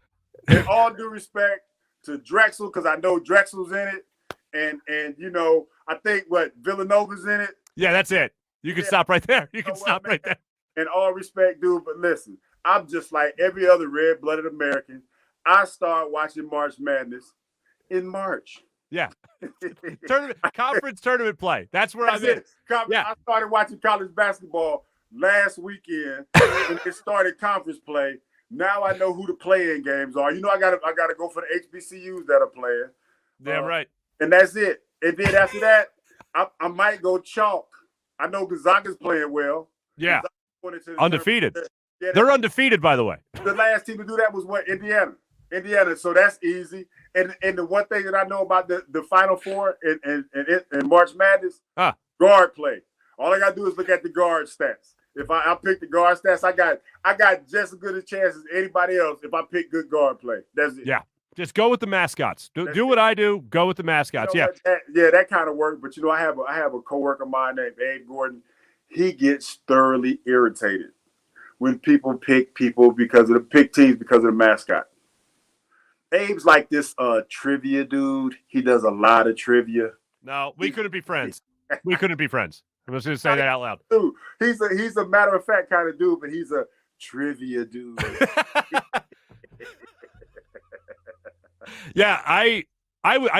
[SPEAKER 3] In all due respect to Drexel, because I know Drexel's in it, and I think Villanova's in it.
[SPEAKER 1] Yeah, that's it. You can stop right there. You can stop right there.
[SPEAKER 3] In all respect, dude, but listen, I'm just like every other red-blooded American. I start watching March Madness in March.
[SPEAKER 1] Yeah. Conference tournament play. That's where I'm in.
[SPEAKER 3] I started watching college basketball last weekend when it started conference play. Now I know who the play-in games are. I gotta go for the HBCUs that are playing.
[SPEAKER 1] Damn right.
[SPEAKER 3] And that's it. And then after that, I might go chalk. I know Gonzaga's playing well.
[SPEAKER 1] Yeah. Undefeated. Yeah, they're undefeated, by the way.
[SPEAKER 3] The last team to do that was what? Indiana. So that's easy. And the one thing that I know about the Final Four in March Madness, guard play. All I gotta do is look at the guard stats. If I pick the guard stats, I got just as good a chance as anybody else if I pick good guard play. That's it.
[SPEAKER 1] Yeah. Just go with the mascots. Do what I do. Go with the mascots.
[SPEAKER 3] That kind of work. But I have a coworker of mine named Abe Gordon. He gets thoroughly irritated when people pick people because of the mascot. Abe's like this trivia dude. He does a lot of trivia.
[SPEAKER 1] No, we couldn't be friends. We couldn't be friends. I'm just going to say that out loud.
[SPEAKER 3] Dude, he's a matter of fact kind of dude, but he's a trivia dude.
[SPEAKER 1] Yeah, I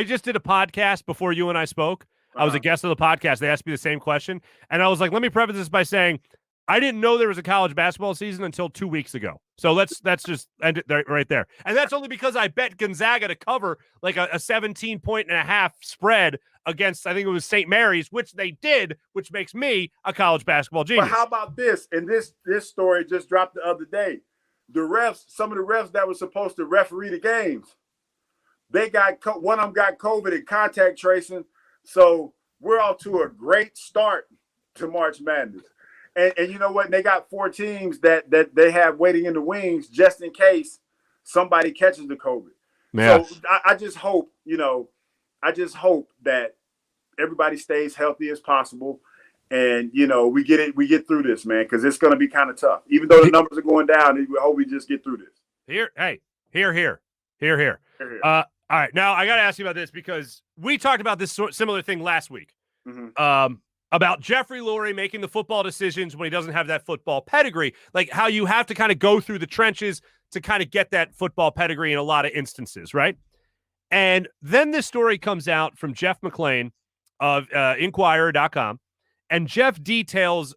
[SPEAKER 1] just did a podcast before you and I spoke. I was a guest of the podcast. They asked me the same question, and I was like, let me preface this by saying I didn't know there was a college basketball season until 2 weeks ago. So let's just end it right there. And that's only because I bet Gonzaga to cover like a 17.5 spread against, I think it was St. Mary's, which they did, which makes me a college basketball genius.
[SPEAKER 3] But how about this? And this story just dropped the other day. Some of the refs that were supposed to referee the games, one of them got COVID and contact tracing. So we're off to a great start to March Madness. And you know what? They got 4 teams that they have waiting in the wings just in case somebody catches the COVID. Yeah. So I just hope that everybody stays healthy as possible. And, we get through this, man, because it's going to be kind of tough. Even though the numbers are going down, we hope we just get through this.
[SPEAKER 1] Here. All right. Now, I got to ask you about this because we talked about this similar thing last week. Mm-hmm. About Jeffrey Lurie making the football decisions when he doesn't have that football pedigree, like how you have to kind of go through the trenches to kind of get that football pedigree in a lot of instances, right? And then this story comes out from Jeff McClain of Inquirer.com, and Jeff details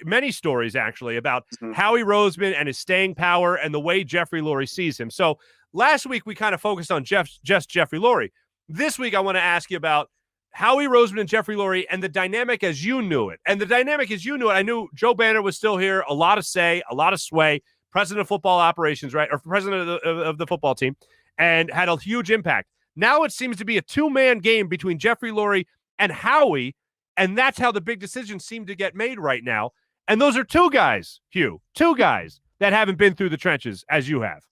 [SPEAKER 1] many stories actually, about Howie Roseman and his staying power and the way Jeffrey Lurie sees him. So last week we kind of focused on just Jeffrey Lurie. This week I want to ask you about Howie Roseman and Jeffrey Lurie and the dynamic as you knew it. And the dynamic as you knew it, I knew Joe Banner was still here, a lot of say, a lot of sway, president of football operations, right, or president of the football team, and had a huge impact. Now it seems to be a 2-man game between Jeffrey Lurie and Howie, and that's how the big decisions seem to get made right now. And those are 2 guys, Hugh, 2 guys that haven't been through the trenches as you have.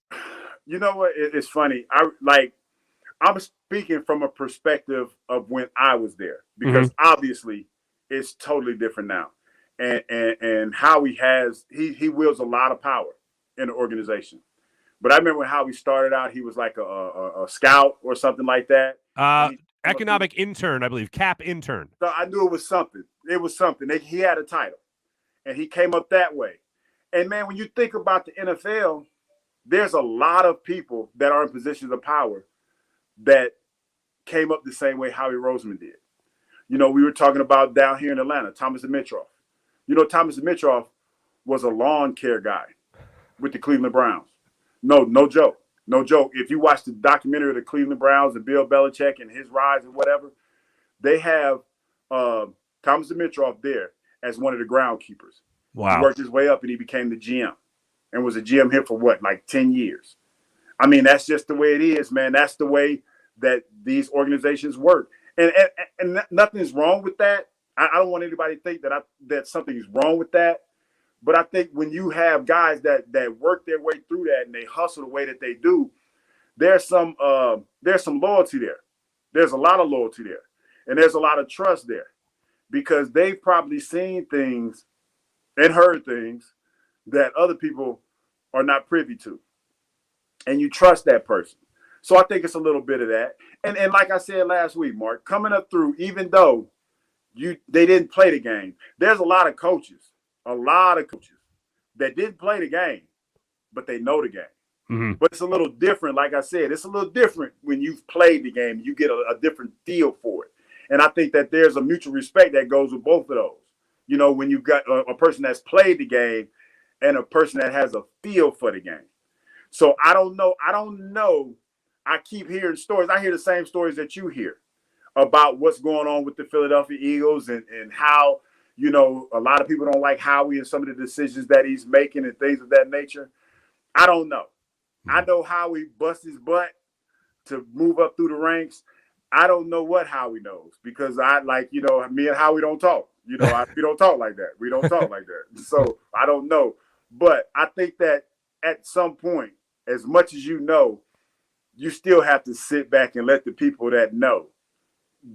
[SPEAKER 3] You know what? It's funny. I'm speaking from a perspective of when I was there, because obviously it's totally different now. And Howie he wields a lot of power in the organization. But I remember when Howie started out, he was like a scout or something like that.
[SPEAKER 1] Economic intern, I believe, cap intern.
[SPEAKER 3] So I knew it was something. He had a title, and he came up that way. And man, when you think about the NFL, there's a lot of people that are in positions of power that came up the same way Howie Roseman did. We were talking about down here in Atlanta, Thomas Dimitroff. Thomas Dimitroff was a lawn care guy with the Cleveland Browns. No joke. If you watch the documentary of the Cleveland Browns and Bill Belichick and his rise and whatever, they have Thomas Dimitroff there as one of the groundkeepers. Wow. He worked his way up and he became the GM and was a GM here for like 10 years. I mean, that's just the way it is, man. That's the way that these organizations work. And nothing's wrong with that. I don't want anybody to think that something is wrong with that. But I think when you have guys that work their way through that and they hustle the way that they do, there's some loyalty there. There's a lot of loyalty there. And there's a lot of trust there, because they've probably seen things and heard things that other people are not privy to. And you trust that person. So I think it's a little bit of that. And like I said last week, Mark, coming up through, even though they didn't play the game, there's a lot of coaches that didn't play the game, but they know the game. Mm-hmm. But it's a little different. Like I said, it's a little different when you've played the game. You get a different feel for it. And I think that there's a mutual respect that goes with both of those. You know, when you've got a person that's played the game and a person that has a feel for the game. So I don't know. I keep hearing stories. I hear the same stories that you hear about what's going on with the Philadelphia Eagles and how, you know, a lot of people don't like Howie and some of the decisions that he's making and things of that nature. I don't know. I know Howie busts his butt to move up through the ranks. I don't know what Howie knows because me and Howie don't talk. You know, we don't talk like that. We don't talk like that. So I don't know. But I think that at some point, as much as you know, you still have to sit back and let the people that know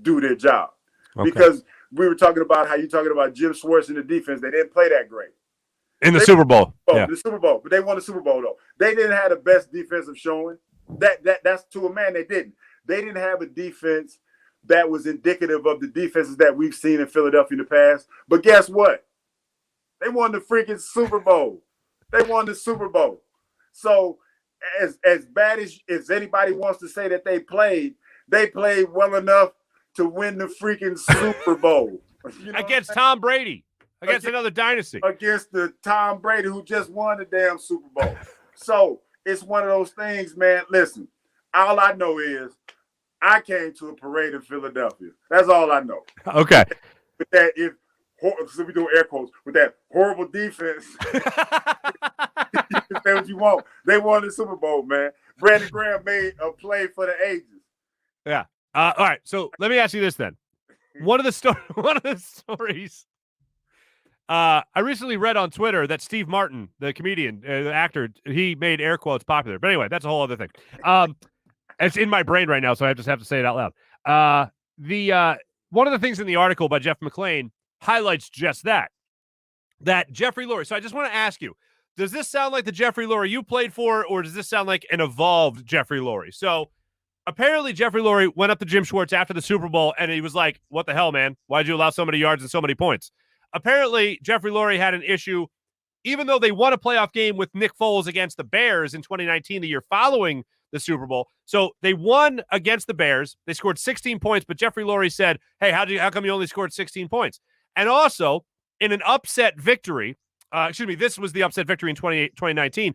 [SPEAKER 3] do their job. Okay. Because we were talking about how you're talking about Jim Schwartz in the defense. They didn't play that great.
[SPEAKER 1] In the Super Bowl.
[SPEAKER 3] Yeah. The Super Bowl. But they won the Super Bowl, though. They didn't have the best defensive showing. That's to a man, they didn't. They didn't have a defense that was indicative of the defenses that we've seen in Philadelphia in the past. But guess what? They won the freaking Super Bowl. They won the Super Bowl. So as bad as anybody wants to say that they played well enough to win the freaking Super Bowl. You know
[SPEAKER 1] against Tom Brady. Against another dynasty.
[SPEAKER 3] Against the Tom Brady who just won the damn Super Bowl. So it's one of those things, man. Listen, all I know is I came to a parade in Philadelphia. That's all I know.
[SPEAKER 1] Okay.
[SPEAKER 3] With that, so we do air quotes, with that horrible defense. Say what you want. They won the Super Bowl, man. Brandon Graham made a play for the ages.
[SPEAKER 1] Yeah. All right. So let me ask you this then. One of the stories. I recently read on Twitter that Steve Martin, the comedian, the actor, he made air quotes popular. But anyway, that's a whole other thing. It's in my brain right now, so I just have to say it out loud. One of the things in the article by Jeff McClain highlights just that Jeffrey Lurie. So I just want to ask you, does this sound like the Jeffrey Lurie you played for, or does this sound like an evolved Jeffrey Lurie? So apparently Jeffrey Lurie went up to Jim Schwartz after the Super Bowl, and he was like, what the hell, man? Why'd you allow so many yards and so many points? Apparently, Jeffrey Lurie had an issue, even though they won a playoff game with Nick Foles against the Bears in 2019, the year following the Super Bowl. So they won against the Bears. They scored 16 points, but Jeffrey Lurie said, hey, how come you only scored 16 points? And also, in an upset victory, this was the upset victory in 2019,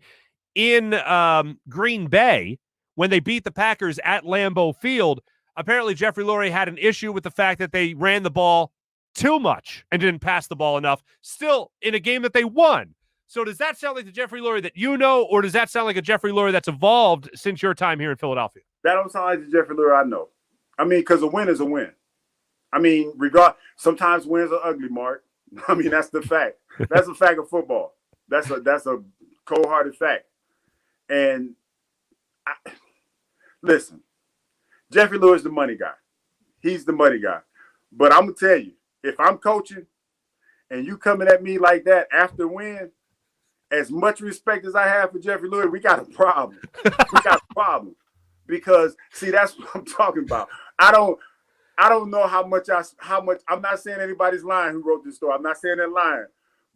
[SPEAKER 1] in Green Bay, when they beat the Packers at Lambeau Field, apparently Jeffrey Lurie had an issue with the fact that they ran the ball too much and didn't pass the ball enough, still in a game that they won. So does that sound like the Jeffrey Lurie that you know, or does that sound like a Jeffrey Lurie that's evolved since your time here in Philadelphia?
[SPEAKER 3] That don't sound like the Jeffrey Lurie I know. I mean, because a win is a win. I mean, sometimes wins are ugly, Mark. I mean, that's the fact. That's a fact of football. That's a cold-hearted fact. And listen, Jeffrey Lurie is the money guy. He's the money guy. But I'm going to tell you, if I'm coaching and you coming at me like that after win, as much respect as I have for Jeffrey Lurie, we got a problem. We got a problem. Because, see, that's what I'm talking about. I don't know how much I'm not saying anybody's lying who wrote this story. I'm not saying they're lying.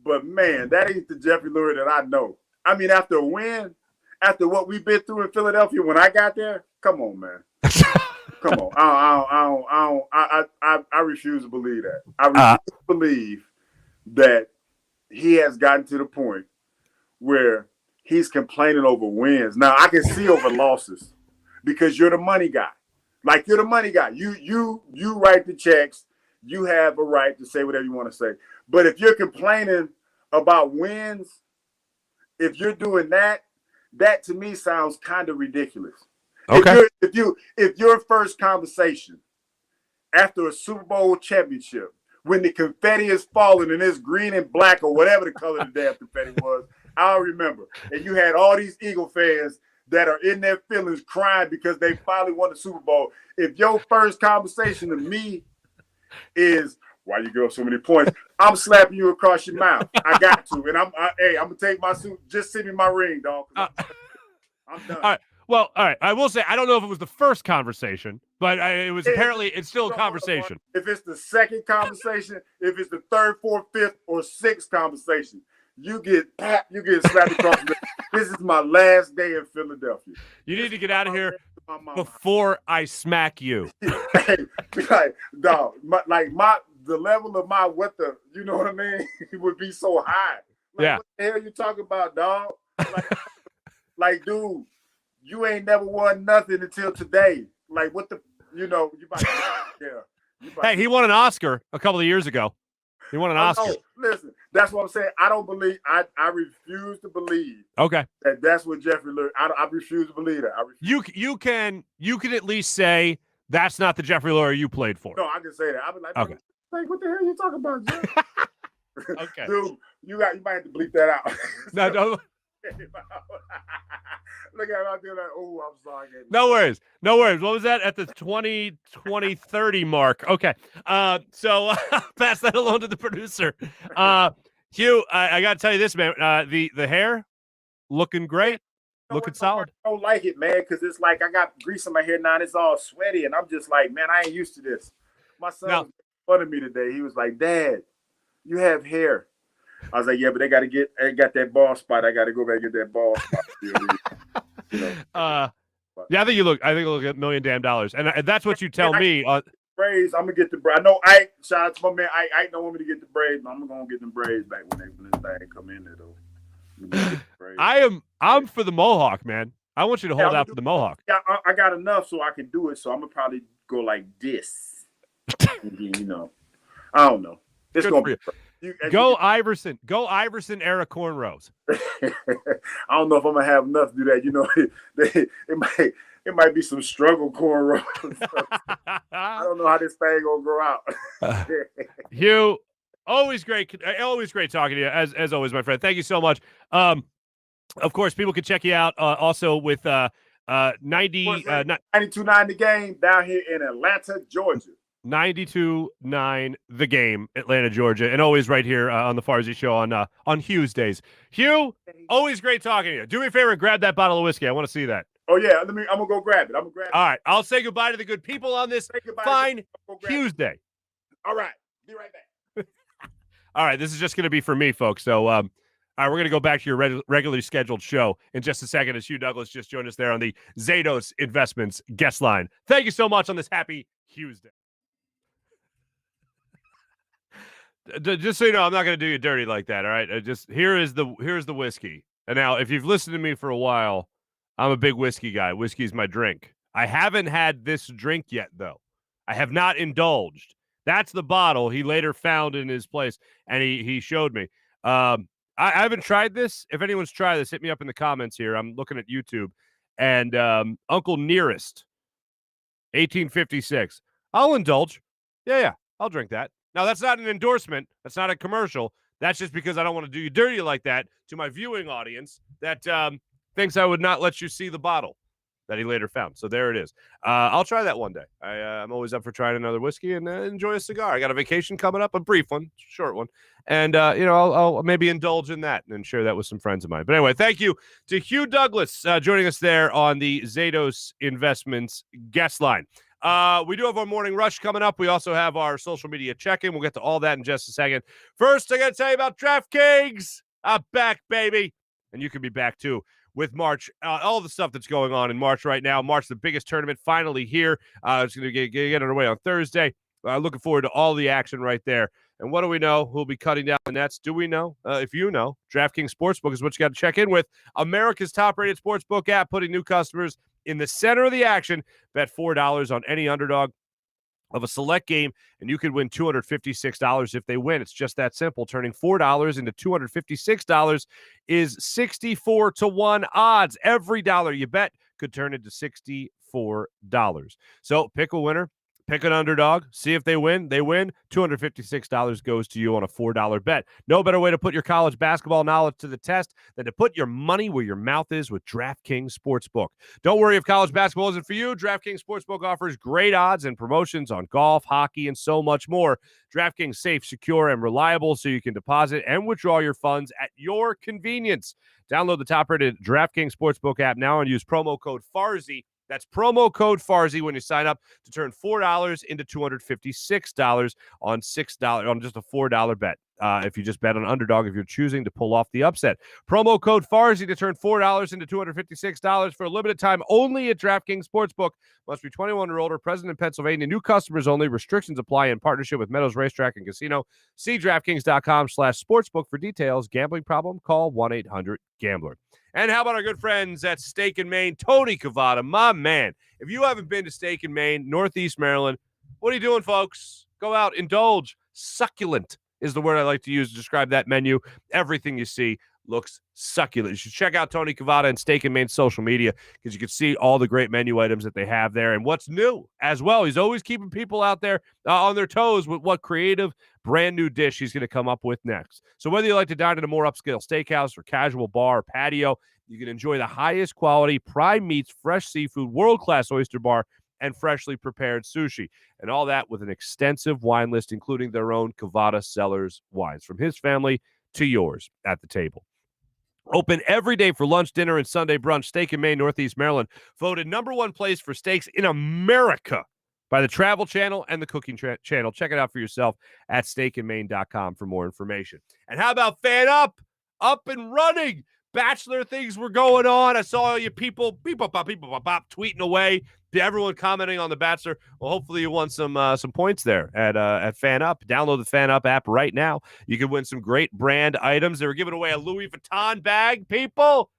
[SPEAKER 3] But, man, that ain't the Jeffrey Lurie that I know. I mean, after a win, after what we've been through in Philadelphia when I got there, come on, man. Come on. I refuse to believe that. I refuse to believe that he has gotten to the point where he's complaining over wins. Now, I can see over losses because you're the money guy. Like, you're the money guy. You write the checks. You have a right to say whatever you want to say. But if you're complaining about wins, if you're doing that to me sounds kind of ridiculous.
[SPEAKER 1] Okay.
[SPEAKER 3] If your first conversation after a Super Bowl championship, when the confetti is falling and it's green and black or whatever the color of the damn confetti was, I'll remember. And you had all these Eagle fans that are in their feelings crying because they finally won the Super Bowl. If your first conversation to me is, why you give up so many points? I'm slapping you across your mouth. I got to. And I'm going to take my suit. Just send me my ring, dog. I'm done.
[SPEAKER 1] All right. Well, all right. I will say, I don't know if it was the first conversation, but it's still a conversation.
[SPEAKER 3] If it's the second conversation, if it's the third, fourth, fifth, or sixth conversation, you get slapped across the mouth. This is my last day in Philadelphia.
[SPEAKER 1] You need to get out of here before I smack you.
[SPEAKER 3] Hey, like, dog, the level of my you know what I mean, it would be so high. Like,
[SPEAKER 1] Yeah.
[SPEAKER 3] what the hell you talking about, dog? Like, dude, you ain't never won nothing until today. Like, what the, you about to, yeah.
[SPEAKER 1] Hey, he won an Oscar a couple of years ago. He won an Oscar.
[SPEAKER 3] No, listen, that's what I'm saying. I don't believe. I refuse to believe.
[SPEAKER 1] Okay.
[SPEAKER 3] That's what Jeffrey Lurie. I refuse to believe that.
[SPEAKER 1] You can at least say that's not the Jeffrey Lurie you played for.
[SPEAKER 3] No, I can say that. I'll be like,
[SPEAKER 1] okay.
[SPEAKER 3] Like, what the hell are you talking about, Jeff?
[SPEAKER 1] Okay.
[SPEAKER 3] Dude, you might have to bleep that out.
[SPEAKER 1] No, don't.
[SPEAKER 3] Look at him doing that. Oh, I'm sorry.
[SPEAKER 1] No worries. What was that at the 20-30 mark? Okay. So pass that along to the producer. Hugh, I got to tell you this, man. The hair looking great, looking solid.
[SPEAKER 3] I don't like it, man, because it's like I got grease in my hair now and it's all sweaty. And I'm just like, man, I ain't used to this. My son was making fun of me today. He was like, Dad, you have hair. I was like, yeah, but I got that bald spot. I got to go back and get that bald spot.
[SPEAKER 1] Yeah, I think you look $1 million, and that's what you tell me.
[SPEAKER 3] Braids, I'm gonna get the braids. I know Ike. Shout out to my man Ike. Don't want me to get the braids, but I'm gonna get them braids back when this thing come in there though.
[SPEAKER 1] I'm for the mohawk, man. I want you to hold out for the mohawk.
[SPEAKER 3] Yeah, I got enough so I can do it. So I'm gonna probably go like this. I don't know. It's gonna be.
[SPEAKER 1] Go Iverson era cornrows.
[SPEAKER 3] I don't know if I'm gonna have enough to do that. It might be some struggle cornrows. I don't know how this thing gonna grow out.
[SPEAKER 1] Hugh, always great talking to you as always, my friend. Thank you so much. Of course, people can check you out also with 92.9
[SPEAKER 3] The Game down here in Atlanta, Georgia.
[SPEAKER 1] 92.9 The Game, Atlanta, Georgia, and always right here on the Farzy Show on Hugh's days. Hugh, always great talking to you. Do me a favor and grab that bottle of whiskey. I want to see that.
[SPEAKER 3] Oh yeah, I'm gonna go grab it.
[SPEAKER 1] All right, I'll say goodbye to the good people on this fine Hugh's day.
[SPEAKER 3] All right, be right back.
[SPEAKER 1] All right, this is just going to be for me, folks. So, all right, we're going to go back to your regularly scheduled show in just a second as Hugh Douglas just joined us there on the Zatos Investments guest line. Thank you so much on this happy Hugh's day. Just so you know, I'm not going to do you dirty like that, all right? Here's the whiskey. And now, if you've listened to me for a while, I'm a big whiskey guy. Whiskey's my drink. I haven't had this drink yet, though. I have not indulged. That's the bottle he later found in his place, and he showed me. I haven't tried this. If anyone's tried this, hit me up in the comments here. I'm looking at YouTube. And Uncle Nearest, 1856. I'll indulge. Yeah, I'll drink that. Now, that's not an endorsement. That's not a commercial. That's just because I don't want to do you dirty like that to my viewing audience that thinks I would not let you see the bottle that he later found. So there it is. I'll try that one day. I'm always up for trying another whiskey and enjoy a cigar. I got a vacation coming up, a brief one, short one. And, I'll maybe indulge in that and share that with some friends of mine. But anyway, thank you to Hugh Douglas joining us there on the Zatos Investments guest line. We do have our morning rush coming up. We also have our social media check-in. We'll get to all that in just a second. First, I got to tell you about DraftKings. I'm back, baby. And you can be back, too, with March. All the stuff that's going on in March right now. March, the biggest tournament, finally here. It's going to get underway on Thursday. Looking forward to all the action right there. And what do we know? Who'll be cutting down the nets? Do we know? If you know, DraftKings Sportsbook is what you got to check in with. America's top-rated sportsbook app, putting new customers in the center of the action. Bet $4 on any underdog of a select game, and you could win $256 if they win. It's just that simple. Turning $4 into $256 is 64-1 odds. Every dollar you bet could turn into $64. So pick a winner. Pick an underdog, see if they win. They win. $256 goes to you on a $4 bet. No better way to put your college basketball knowledge to the test than to put your money where your mouth is with DraftKings Sportsbook. Don't worry if college basketball isn't for you. DraftKings Sportsbook offers great odds and promotions on golf, hockey, and so much more. DraftKings safe, secure, and reliable so you can deposit and withdraw your funds at your convenience. Download the top-rated DraftKings Sportsbook app now and use promo code Farzy. That's promo code Farzy when you sign up to turn $4 into $256 on just a $4 bet. if you just bet on underdog, if you're choosing to pull off the upset. Promo code Farzy to turn $4 into $256 for a limited time only at DraftKings Sportsbook. Must be 21 or older, present in Pennsylvania. New customers only. Restrictions apply in partnership with Meadows Racetrack and Casino. See DraftKings.com/sportsbook for details. Gambling problem? Call 1-800-GAMBLER. And how about our good friends at Steak and Maine? Tony Cavada, my man. If you haven't been to Steak and Maine, Northeast Maryland, what are you doing, folks? Go out, indulge. Succulent is the word I like to use to describe that menu. Everything you see looks succulent. You should check out Tony Cavada and Steak and Maine social media because you can see all the great menu items that they have there and what's new as well. He's always keeping people out there on their toes with what creative, brand new dish he's going to come up with next. So whether you like to dine at a more upscale steakhouse or casual bar or patio, you can enjoy the highest quality prime meats, fresh seafood, world-class oyster bar, and freshly prepared sushi. And all that with an extensive wine list, including their own Cavada Cellars wines, from his family to yours at the table. Open every day for lunch, dinner, and Sunday brunch. Steak and Maine, Northeast Maryland, voted #1 place for steaks in America by the Travel Channel and the Cooking Channel. Check it out for yourself at steakandmaine.com for more information. And how about FanUp? Up and running. Bachelor things were going on. I saw all you people tweeting away. Everyone commenting on The Bachelor. Well, hopefully you won some points there at FanUp. Download the FanUp app right now. You can win some great brand items. They were giving away a Louis Vuitton bag. People,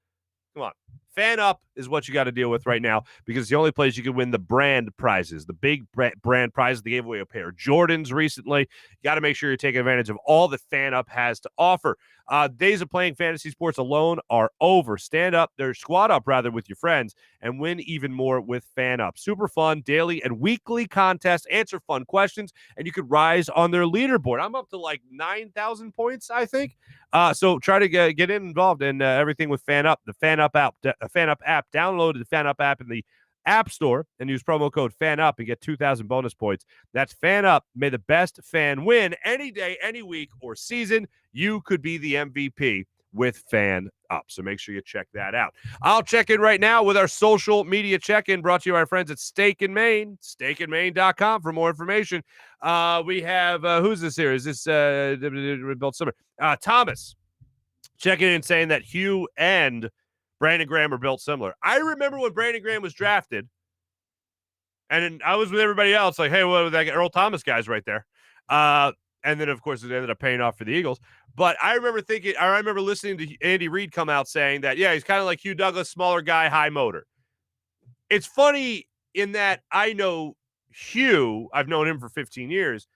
[SPEAKER 1] come on. FanUp is what you got to deal with right now because it's the only place you can win the brand prizes, the big brand prizes. They gave away a pair of Jordans recently. You got to make sure you're taking advantage of all that FanUp has to offer. Days of playing fantasy sports alone are over. Squad up rather with your friends and win even more with FanUp. Super fun daily and weekly contests, answer fun questions, and you could rise on their leaderboard. I'm up to like 9,000 points, I think. So try to get involved in everything with FanUp. The FanUp app. Download the FanUp app in the App Store and use promo code FANUP and get 2,000 bonus points. That's FanUp. May the best fan win any day, any week, or season. You could be the MVP with FanUp. So make sure you check that out. I'll check in right now with our social media check-in brought to you by our friends at Steak and Maine, steakandmaine.com for more information. We have, who's this here? Is this Built Summer? Thomas checking in saying that Hugh and Brandon Graham are built similar. I remember when Brandon Graham was drafted, and I was with everybody else like, hey, what that Earl Thomas guy's right there. And then, of course, it ended up paying off for the Eagles. But I remember listening to Andy Reid come out saying that, yeah, he's kind of like Hugh Douglas, smaller guy, high motor. It's funny in that I know Hugh, I've known him for 15 years,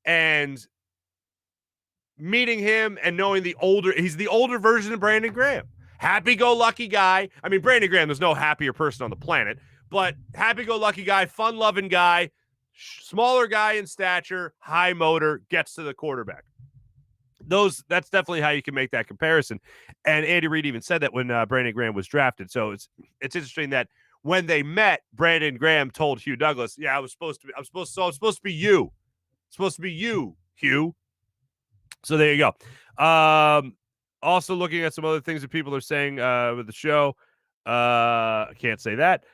[SPEAKER 1] and meeting him and knowing he's the older version of Brandon Graham. Happy-go-lucky guy. I mean, Brandon Graham, there's no happier person on the planet, but happy-go-lucky guy, fun-loving guy, smaller guy in stature, high motor, gets to the quarterback. That's definitely how you can make that comparison. And Andy Reid even said that when Brandon Graham was drafted. So it's interesting that when they met, Brandon Graham told Hugh Douglas, "Yeah, I'm supposed to be you. Supposed to be you, Hugh." So there you go. Also looking at some other things that people are saying with the show. I can't say that.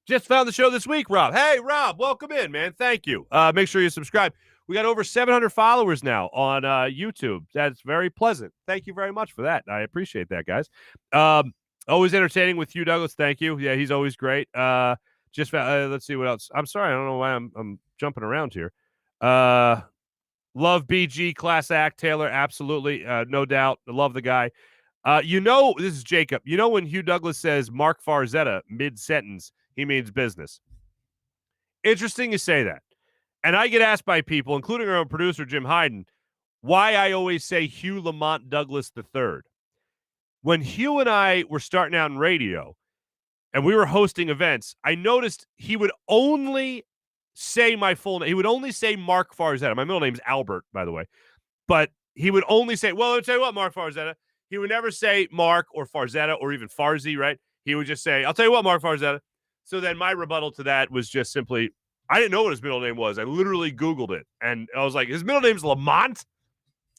[SPEAKER 1] Just found the show this week, Rob. Hey, Rob, welcome in, man. Thank you. Make sure you subscribe. We got over 700 followers now on YouTube. That's very pleasant. Thank you very much for that. I appreciate that, guys. Always entertaining with Hugh Douglas. Thank you. Yeah, he's always great. Just found, let's see what else. I'm sorry. I don't know why I'm jumping around here. Love BG, class act, Taylor, absolutely, no doubt. Love the guy. This is Jacob. You know when Hugh Douglas says Marc Farzetta mid-sentence, he means business. Interesting you say that. And I get asked by people, including our own producer, Jim Hyden, why I always say Hugh Lamont Douglas III. When Hugh and I were starting out in radio and we were hosting events, I noticed he would only say my full name. He would only say Marc Farzetta. My middle name's Albert, by the way. But he would only say, well, I'll tell you what, Marc Farzetta. He would never say Marc or Farzetta or even Farzy, right? He would just say, I'll tell you what, Marc Farzetta. So then my rebuttal to that was just simply, I didn't know what his middle name was. I literally Googled it. And I was like, his middle name's Lamont?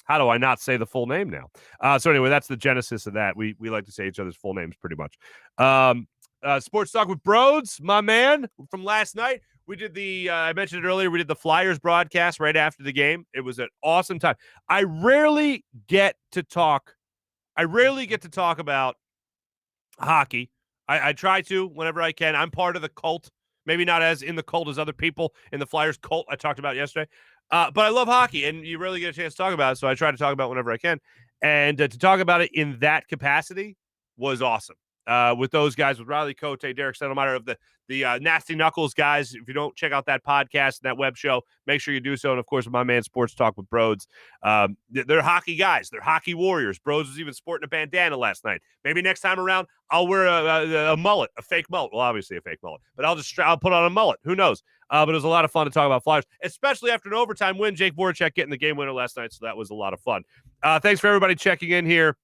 [SPEAKER 1] How do I not say the full name now? So anyway, that's the genesis of that. We like to say each other's full names pretty much. Sports Talk with Broads, my man, from last night. We did I mentioned it earlier, we did the Flyers broadcast right after the game. It was an awesome time. I rarely get to talk about hockey. I try to whenever I can. I'm part of the cult. Maybe not as in the cult as other people in the Flyers cult I talked about yesterday. But I love hockey, and you rarely get a chance to talk about it, so I try to talk about it whenever I can. And to talk about it in that capacity was awesome. With those guys, with Riley Cote, Derek Settlemeyer of the Nasty Knuckles guys. If you don't check out that podcast and that web show, make sure you do so. And, of course, with my man Sports Talk with Broads. They're hockey guys. They're hockey warriors. Broads was even sporting a bandana last night. Maybe next time around I'll wear a mullet, a fake mullet. Well, obviously a fake mullet. But I'll put on a mullet. Who knows? But it was a lot of fun to talk about Flyers, especially after an overtime win. Jake Voracek getting the game winner last night, so that was a lot of fun. Thanks for everybody checking in here.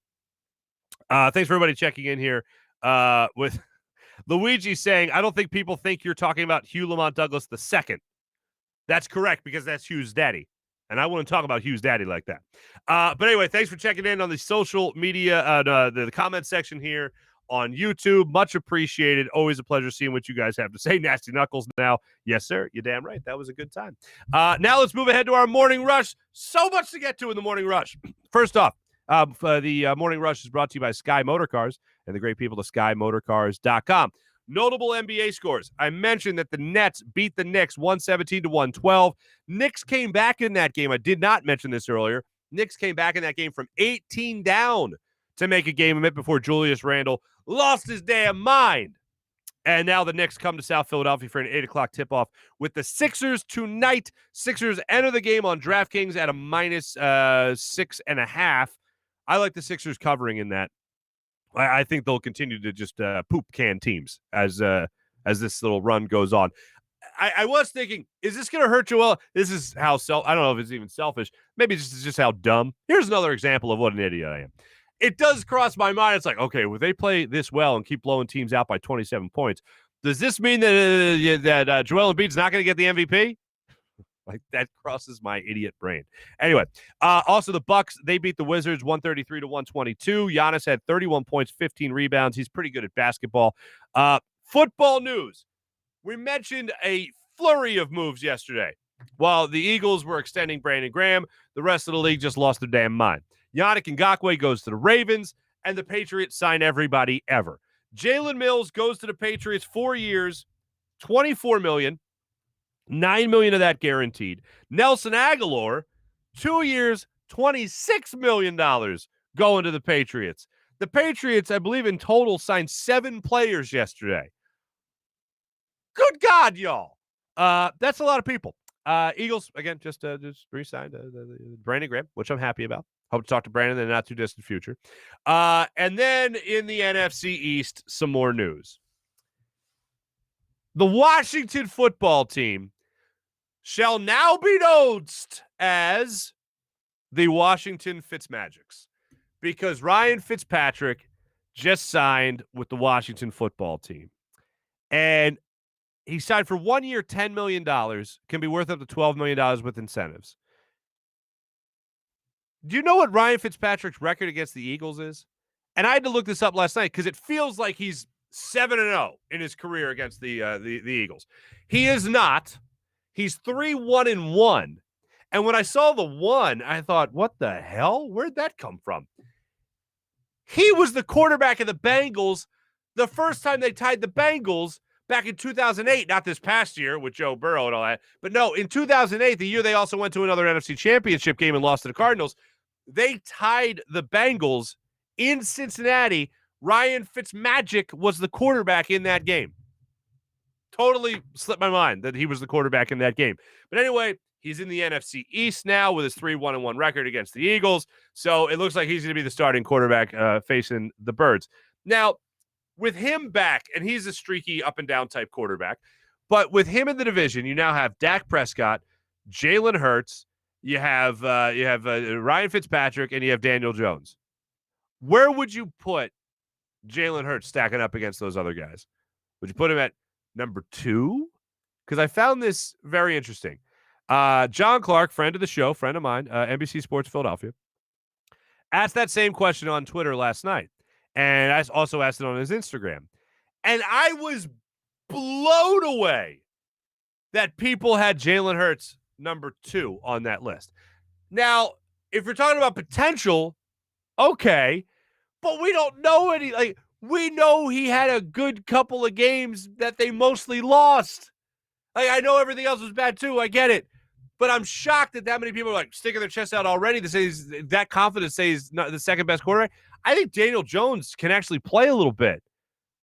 [SPEAKER 1] With Luigi saying, I don't think people think you're talking about Hugh Lamont Douglas II. That's correct, because that's Hugh's daddy. And I wouldn't talk about Hugh's daddy like that. But anyway, thanks for checking in on the social media, the comment section here on YouTube. Much appreciated. Always a pleasure seeing what you guys have to say. Nasty Knuckles now. Yes, sir. You're damn right. That was a good time. Now let's move ahead to our morning rush. So much to get to in the morning rush. First off, the morning rush is brought to you by Sky Motorcars and the great people at SkyMotorcars.com. Notable NBA scores. I mentioned that the Nets beat the Knicks 117-112. Knicks came back in that game. I did not mention this earlier. Knicks came back in that game from 18 down to make a game of it before Julius Randle lost his damn mind. And now the Knicks come to South Philadelphia for an 8 o'clock tip-off with the Sixers tonight. Sixers enter the game on DraftKings at a minus 6.5. I like the Sixers covering in that. I think they'll continue to just poop can teams as this little run goes on. I was thinking, is this going to hurt Joel? This is how I don't know if it's even selfish. Maybe this is just how dumb. Here's another example of what an idiot I am. It does cross my mind. It's like, okay, well, they play this well and keep blowing teams out by 27 points. Does this mean that Joel Embiid's not going to get the MVP? Like, that crosses my idiot brain. Anyway, also the Bucks, they beat the Wizards 133-122. Giannis had 31 points, 15 rebounds. He's pretty good at basketball. Football news. We mentioned a flurry of moves yesterday. While the Eagles were extending Brandon Graham, the rest of the league just lost their damn mind. Yannick Ngakoue goes to the Ravens, and the Patriots sign everybody ever. Jalen Mills goes to the Patriots 4 years, $24 million. $9 million of that guaranteed. Nelson Aguilar, 2 years, $26 million going to the Patriots. The Patriots, I believe, in total signed 7 players yesterday. Good God, y'all. That's a lot of people. Eagles, again, just re-signed Brandon Graham, which I'm happy about. Hope to talk to Brandon in the not-too-distant future. And then in the NFC East, some more news. The Washington football team shall now be known as the Washington Fitzmagics, because Ryan Fitzpatrick just signed with the Washington football team. And he signed for 1 year, $10 million, can be worth up to $12 million with incentives. Do you know what Ryan Fitzpatrick's record against the Eagles is? And I had to look this up last night because it feels like he's 7-0 in his career against the Eagles. He is not. He's 3-1-1. And when I saw the 1, I thought, what the hell? Where'd that come from? He was the quarterback of the Bengals the first time they tied the Bengals back in 2008, not this past year with Joe Burrow and all that. But no, in 2008, the year they also went to another NFC Championship game and lost to the Cardinals, they tied the Bengals in Cincinnati. Ryan Fitzmagic was the quarterback in that game. Totally slipped my mind that he was the quarterback in that game. But anyway, he's in the NFC East now with his 3-1-1 record against the Eagles. So it looks like he's going to be the starting quarterback facing the Birds. Now, with him back, and he's a streaky up-and-down type quarterback, but with him in the division, you now have Dak Prescott, Jalen Hurts, you have Ryan Fitzpatrick, and you have Daniel Jones. Where would you put Jalen Hurts stacking up against those other guys? Would you put him at number 2? Because I found this very interesting. John Clark, friend of the show, friend of mine, NBC Sports Philadelphia, asked that same question on Twitter last night. And I also asked it on his Instagram. And I was blown away that people had Jalen Hurts number 2 on that list. Now, if you're talking about potential, okay, but we don't know any. Like, we know he had a good couple of games that they mostly lost. Like, I know everything else was bad too. I get it. But I'm shocked that many people are like sticking their chest out already to say he's that confident, say he's not the second best quarterback. I think Daniel Jones can actually play a little bit.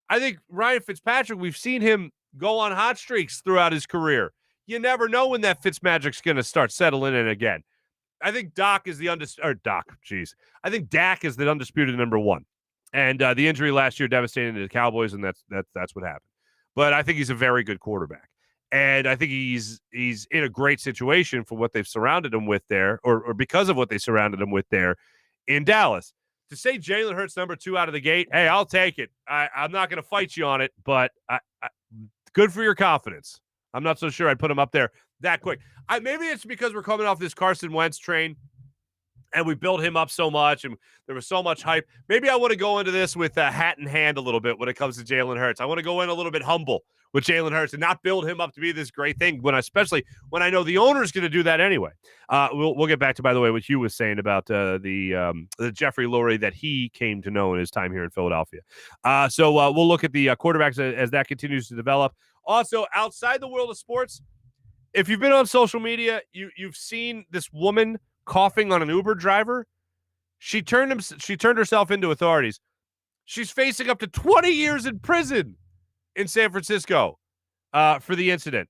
[SPEAKER 1] I think Ryan Fitzpatrick, we've seen him go on hot streaks throughout his career. You never know when that Fitzmagic's going to start settling in again. I think I think Dak is the undisputed number 1. And the injury last year devastated the Cowboys, and that's what happened. But I think he's a very good quarterback. And I think he's in a great situation for what they've surrounded him with there, or because of what they surrounded him with there in Dallas. To say Jalen Hurts number 2 out of the gate, hey, I'll take it. I'm not going to fight you on it, but good for your confidence. I'm not so sure I'd put him up there that quick. Maybe it's because we're coming off this Carson Wentz train, and we built him up so much, and there was so much hype. Maybe I want to go into this with a hat in hand a little bit when it comes to Jalen Hurts. I want to go in a little bit humble with Jalen Hurts and not build him up to be this great thing, especially when I know the owner's going to do that anyway. We'll get back to, by the way, what Hugh was saying about the Jeffrey Lurie that he came to know in his time here in Philadelphia. So we'll look at the quarterbacks as that continues to develop. Also, outside the world of sports, if you've been on social media, you've seen this woman coughing on an Uber driver. She turned herself into authorities. She's facing up to 20 years in prison in San Francisco for the incident.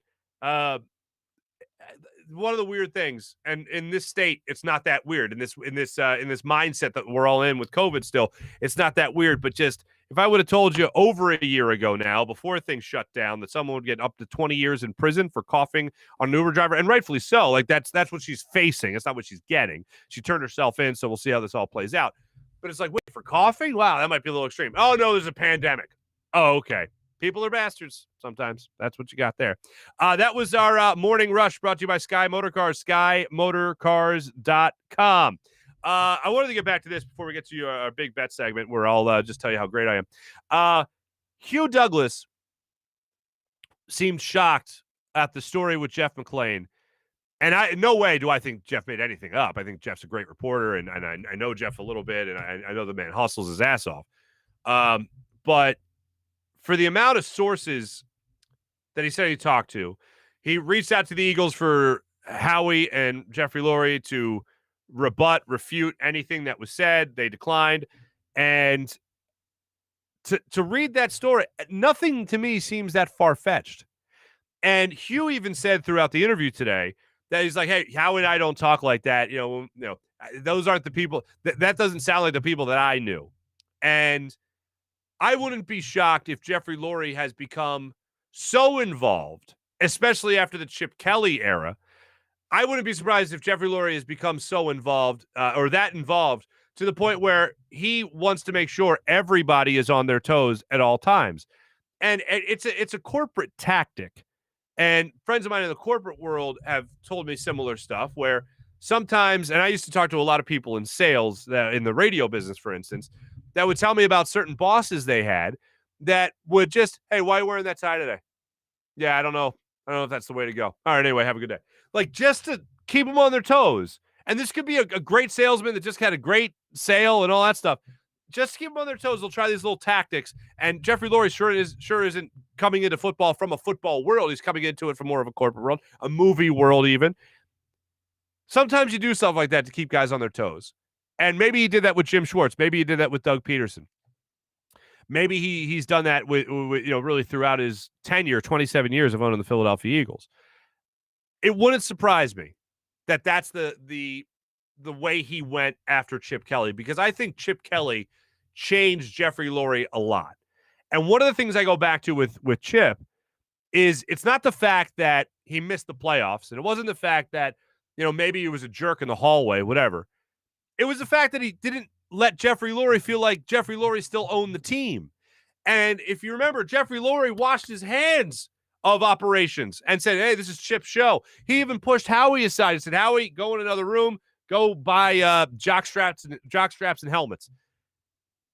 [SPEAKER 1] One of the weird things, and in this state, it's not that weird. In this mindset that we're all in with COVID still, it's not that weird. But just if I would have told you over a year ago now, before things shut down, that someone would get up to 20 years in prison for coughing on an Uber driver, and rightfully so. Like that's what she's facing. It's not what she's getting. She turned herself in, so we'll see how this all plays out. But it's like, wait, for coughing? Wow, that might be a little extreme. Oh no, there's a pandemic. Oh, okay. People are bastards sometimes. That's what you got there. That was our Morning Rush brought to you by Sky Motorcars, SkyMotorcars.com. I wanted to get back to this before we get to our big bet segment where I'll just tell you how great I am. Hugh Douglas seemed shocked at the story with Jeff McClain. And in no way do I think Jeff made anything up. I think Jeff's a great reporter, and I know Jeff a little bit, and I know the man hustles his ass off. But for the amount of sources that he said he talked to, he reached out to the Eagles for Howie and Jeffrey Lurie to refute anything that was said. They declined. And to read that story, nothing to me seems that far-fetched. And Hugh even said throughout the interview today that he's like, hey, Howie and I don't talk like that. Those aren't the people. That doesn't sound like the people that I knew. And I wouldn't be shocked if Jeffrey Lurie has become so involved, especially after the Chip Kelly era. I wouldn't be surprised if Jeffrey Lurie has become so involved or that involved to the point where he wants to make sure everybody is on their toes at all times. And it's a corporate tactic. And friends of mine in the corporate world have told me similar stuff where sometimes, and I used to talk to a lot of people in sales in the radio business, for instance, that would tell me about certain bosses they had that would just, hey, why are you wearing that tie today? Yeah, I don't know. I don't know if that's the way to go. All right, anyway, have a good day. Like, just to keep them on their toes. And this could be a great salesman that just had a great sale and all that stuff. Just to keep them on their toes, they'll try these little tactics. And Jeffrey Lurie sure isn't coming into football from a football world. He's coming into it from more of a corporate world, a movie world even. Sometimes you do stuff like that to keep guys on their toes. And maybe he did that with Jim Schwartz. Maybe he did that with Doug Peterson. Maybe he's done that with really throughout his tenure, 27 years of owning the Philadelphia Eagles. It wouldn't surprise me that that's the way he went after Chip Kelly, because I think Chip Kelly changed Jeffrey Lurie a lot. And one of the things I go back to with Chip is it's not the fact that he missed the playoffs, and it wasn't the fact that maybe he was a jerk in the hallway, whatever. It was the fact that he didn't let Jeffrey Lurie feel like Jeffrey Lurie still owned the team. And if you remember, Jeffrey Lurie washed his hands of operations and said, hey, this is Chip's show. He even pushed Howie aside and said, Howie, go in another room, go buy jock straps and helmets.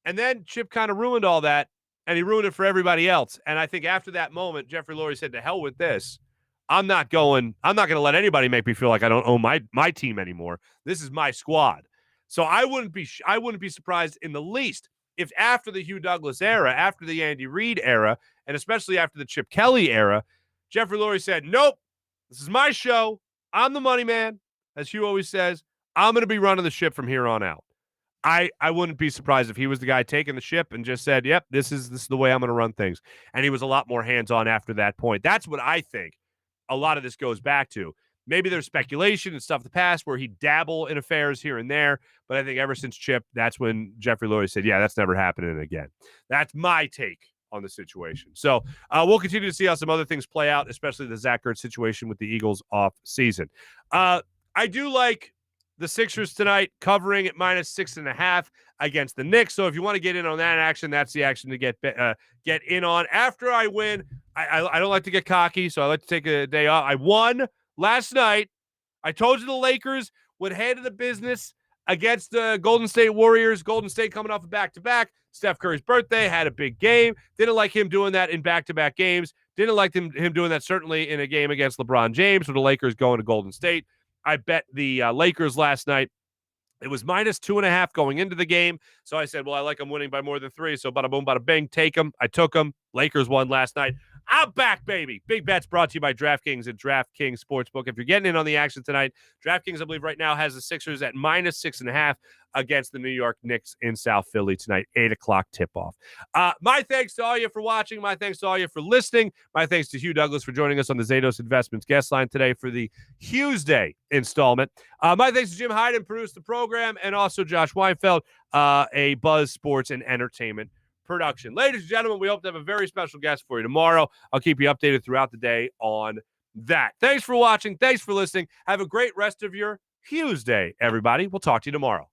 [SPEAKER 1] And then Chip kind of ruined all that, and he ruined it for everybody else. And I think after that moment, Jeffrey Lurie said, to hell with this. I'm not going to let anybody make me feel like I don't own my team anymore. This is my squad. So I wouldn't be surprised in the least if after the Hugh Douglas era, after the Andy Reid era, and especially after the Chip Kelly era, Jeffrey Lurie said, nope, this is my show. I'm the money man. As Hugh always says, I'm going to be running the ship from here on out. I wouldn't be surprised if he was the guy taking the ship and just said, yep, this is the way I'm going to run things. And he was a lot more hands-on after that point. That's what I think a lot of this goes back to. Maybe there's speculation and stuff in the past where he'd dabble in affairs here and there, but I think ever since Chip, that's when Jeffrey Lurie said, yeah, that's never happening again. That's my take on the situation. So we'll continue to see how some other things play out, especially the Zach Ertz situation with the Eagles off season. I do like the Sixers tonight covering at -6.5 against the Knicks. So if you want to get in on that action, that's the action to get in on. After I win, I don't like to get cocky, so I like to take a day off. I won last night. I told you the Lakers would handle the business against the Golden State Warriors. Golden State coming off a back-to-back. Steph Curry's birthday, had a big game. Didn't like him doing that in back-to-back games. Didn't like him doing that certainly in a game against LeBron James with the Lakers going to Golden State. I bet the Lakers last night. It was -2.5 going into the game. So I said, well, I like them winning by more than 3. So bada boom, bada bing, take them. I took them. Lakers won last night. I'm back, baby. Big Bets brought to you by DraftKings and DraftKings Sportsbook. If you're getting in on the action tonight, DraftKings, I believe, right now has the Sixers at -6.5 against the New York Knicks in South Philly tonight, 8 o'clock tip-off. My thanks to all you for watching. My thanks to all you for listening. My thanks to Hugh Douglas for joining us on the Zatos Investments guest line today for the Hugh's Day installment. My thanks to Jim Hyden, produced the program, and also Josh Weinfeld, a Buzz Sports and Entertainment production. Ladies and gentlemen, we hope to have a very special guest for you tomorrow. I'll keep you updated throughout the day on that. Thanks for watching. Thanks for listening. Have a great rest of your Hughes Day, everybody. We'll talk to you tomorrow.